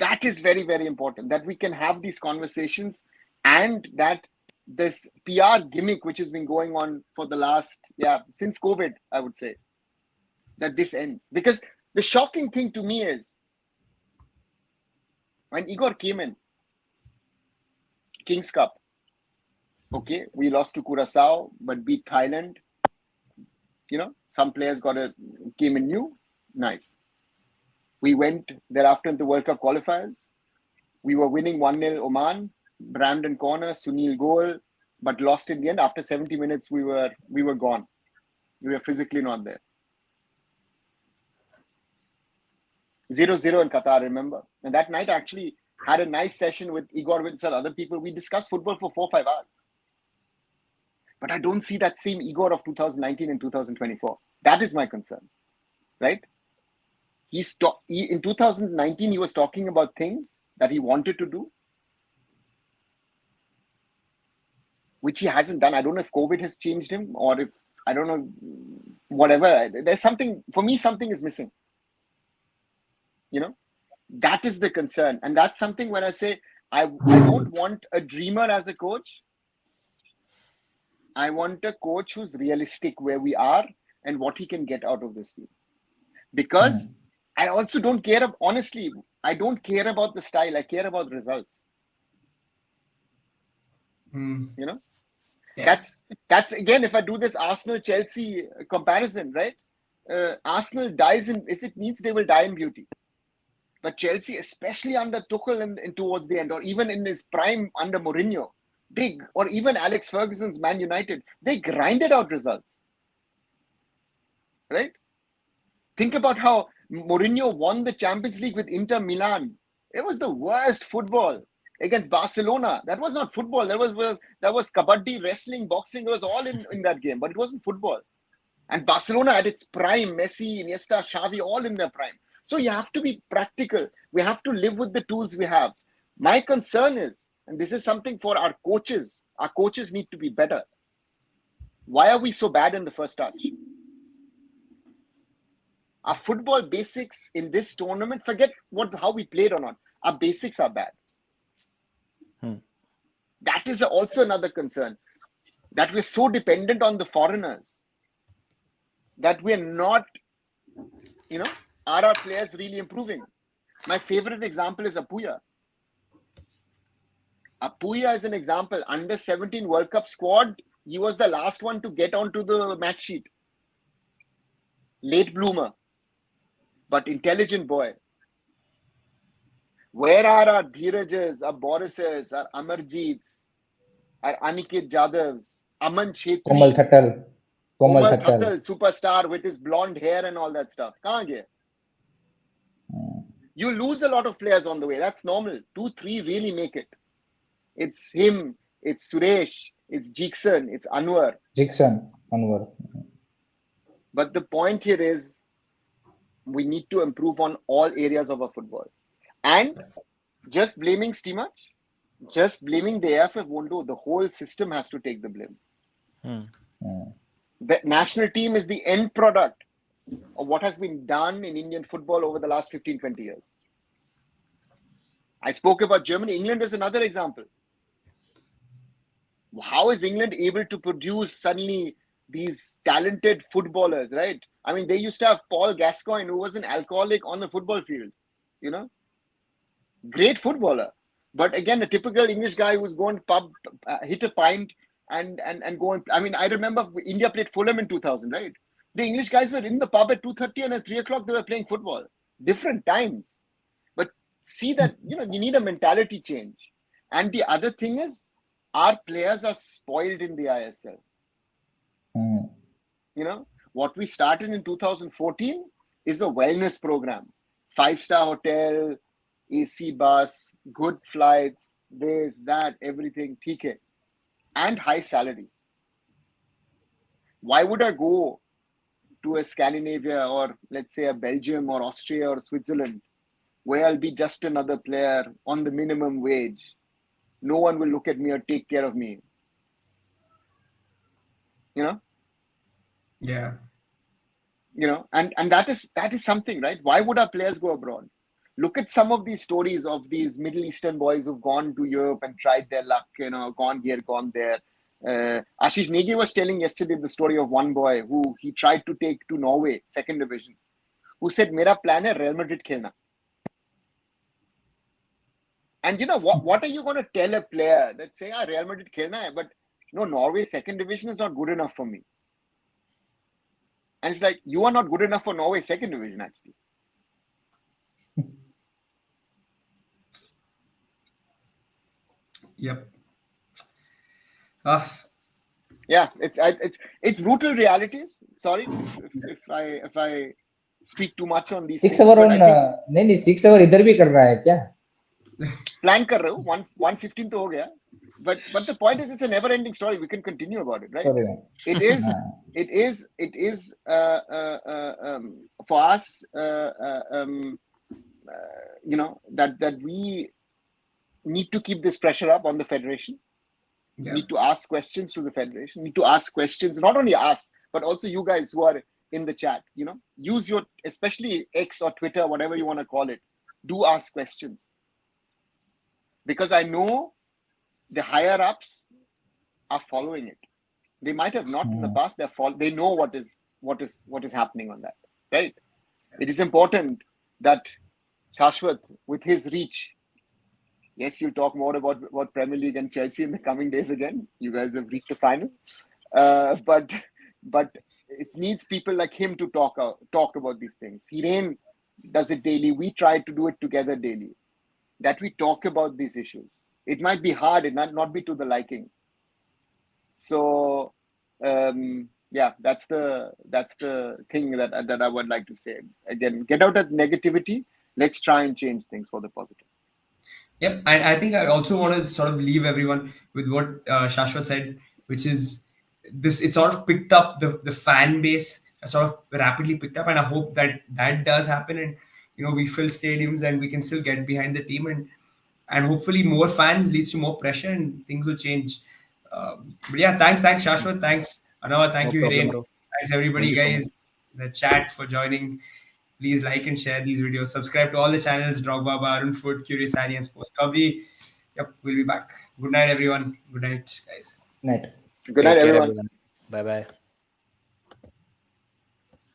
that is very, very important, that we can have these conversations, and that this PR gimmick which has been going on for the last since COVID, I would say, that this ends. Because the shocking thing to me is when Igor came in, Kings Cup, okay, we lost to Curaçao but beat Thailand. You know, some players came in new. Nice. We went thereafter into the World Cup qualifiers. We were winning 1-0 Oman, Brandon corner, Sunil goal, but lost in the end. After 70 minutes, we were gone. We were physically not there. 0-0 in Qatar, remember? And that night I actually had a nice session with Igor, with some other people. We discussed football for 4-5 hours. But I don't see that same Igor of 2019 and 2024. That is my concern, right? In 2019, he was talking about things that he wanted to do, which he hasn't done. I don't know if COVID has changed him, or if, I don't know, whatever. There's something, for me, something is missing, you know? That is the concern. And that's something when I say I don't want a dreamer as a coach. I want a coach who's realistic where we are and what he can get out of this team. Because I also don't care, honestly, I don't care about the style. I care about results. You know? Yeah. That's again, if I do this Arsenal-Chelsea comparison, right? Arsenal dies if it needs, they will die in beauty. But Chelsea, especially under Tuchel and towards the end, or even in his prime under Mourinho, or even Alex Ferguson's Man United, they grinded out results. Right? Think about how Mourinho won the Champions League with Inter Milan. It was the worst football against Barcelona. That was not football. That was kabaddi, wrestling, boxing. It was all in that game, but it wasn't football. And Barcelona at its prime, Messi, Iniesta, Xavi, all in their prime. So you have to be practical. We have to live with the tools we have. My concern is, and this is something for our coaches need to be better. Why are we so bad in the first touch? Our football basics in this tournament, forget how we played or not. Our basics are bad. That is also another concern. That we're so dependent on the foreigners. That we're not, are our players really improving? My favorite example is Apuya. Apuya is an example. Under 17 World Cup squad, he was the last one to get onto the match sheet. Late bloomer, but intelligent boy. Where are our Dheerajas, our Borises, our Amarjeets, our Aniket Jadavs, Aman Chetri, Komal Thattal, superstar with his blonde hair and all that stuff. Kahan gaya? You lose a lot of players on the way. That's normal. 2-3 really make it. It's him, it's Suresh, it's Jikson, it's Anwar. But the point here is we need to improve on all areas of our football. And just blaming Stimac, just blaming the AFF won't do. The whole system has to take the blame. The national team is the end product of what has been done in Indian football over the last 15, 20 years. I spoke about Germany. England is another example. How is England able to produce suddenly these talented footballers, right? I mean, they used to have Paul Gascoigne, who was an alcoholic on the football field, Great footballer. But again, a typical English guy who's going to pub, hit a pint and go and... I mean, I remember India played Fulham in 2000, right? The English guys were in the pub at 2:30 and at 3 o'clock they were playing football. Different times. But see that, you need a mentality change. And the other thing is, our players are spoiled in the ISL. What we started in 2014 is a wellness program. 5-star hotel, AC bus, good flights, this, that, everything, TK. And high salaries. Why would I go to a Scandinavia or let's say a Belgium or Austria or Switzerland where I'll be just another player on the minimum wage? No one will look at me or take care of me. Yeah. And that is something, right? Why would our players go abroad? Look at some of these stories of these Middle Eastern boys who've gone to Europe and tried their luck, gone here, gone there. Ashish Negi was telling yesterday the story of one boy who he tried to take to Norway, second division, who said, "Mera plan hai Real Madrid khelna." And what are you going to tell a player that say, Real Madrid khelna hai, but no, Norway second division is not good enough for me. And it's like, you are not good enough for Norway second division, actually. Yep. Yeah, it's brutal realities. Sorry if I speak too much on these 6 things. hour on नहीं 6 hour इधर भी कर रहा है क्या? Plan कर रहा हूँ 1:15 तो हो गया. But the point is, it's a never-ending story. We can continue about it, right? Sorry. It is for us, that we need to keep this pressure up on the federation. Yeah. Need to ask questions to the federation. Need to ask questions, not only us, but also you guys who are in the chat. Use your, especially X or Twitter, whatever you want to call it. do ask questions, because I know the higher ups are following it. They might have not in the past. They know what is happening on that, right? It is important that Shashwat, with his reach, yes, you'll talk more about Premier League and Chelsea in the coming days again. You guys have reached a final, but it needs people like him to talk about these things. Hiren does it daily. We try to do it together daily. That we talk about these issues. It might be hard. It might not be to the liking. So yeah, that's the thing that I would like to say. Again, get out of negativity. Let's try and change things for the positive. Yep, and I think I also want to sort of leave everyone with what Shashwat said, which is this. It sort of picked up the fan base, sort of rapidly picked up, and I hope that does happen, and we fill stadiums and we can still get behind the team, and hopefully more fans leads to more pressure and things will change. But yeah, thanks Shashwat, thanks Anava, thank No you problem, Hiren, bro. thanks everybody Thank you so much. guys in the chat for joining. Please like and share these videos. Subscribe to all the channels: Drogba, Arun Food, Curious Harry, and Sports Kabri. Yep, we'll be back. Good night, everyone. Good night, guys. Night. Good night, Take care, everyone. everyone. Bye bye.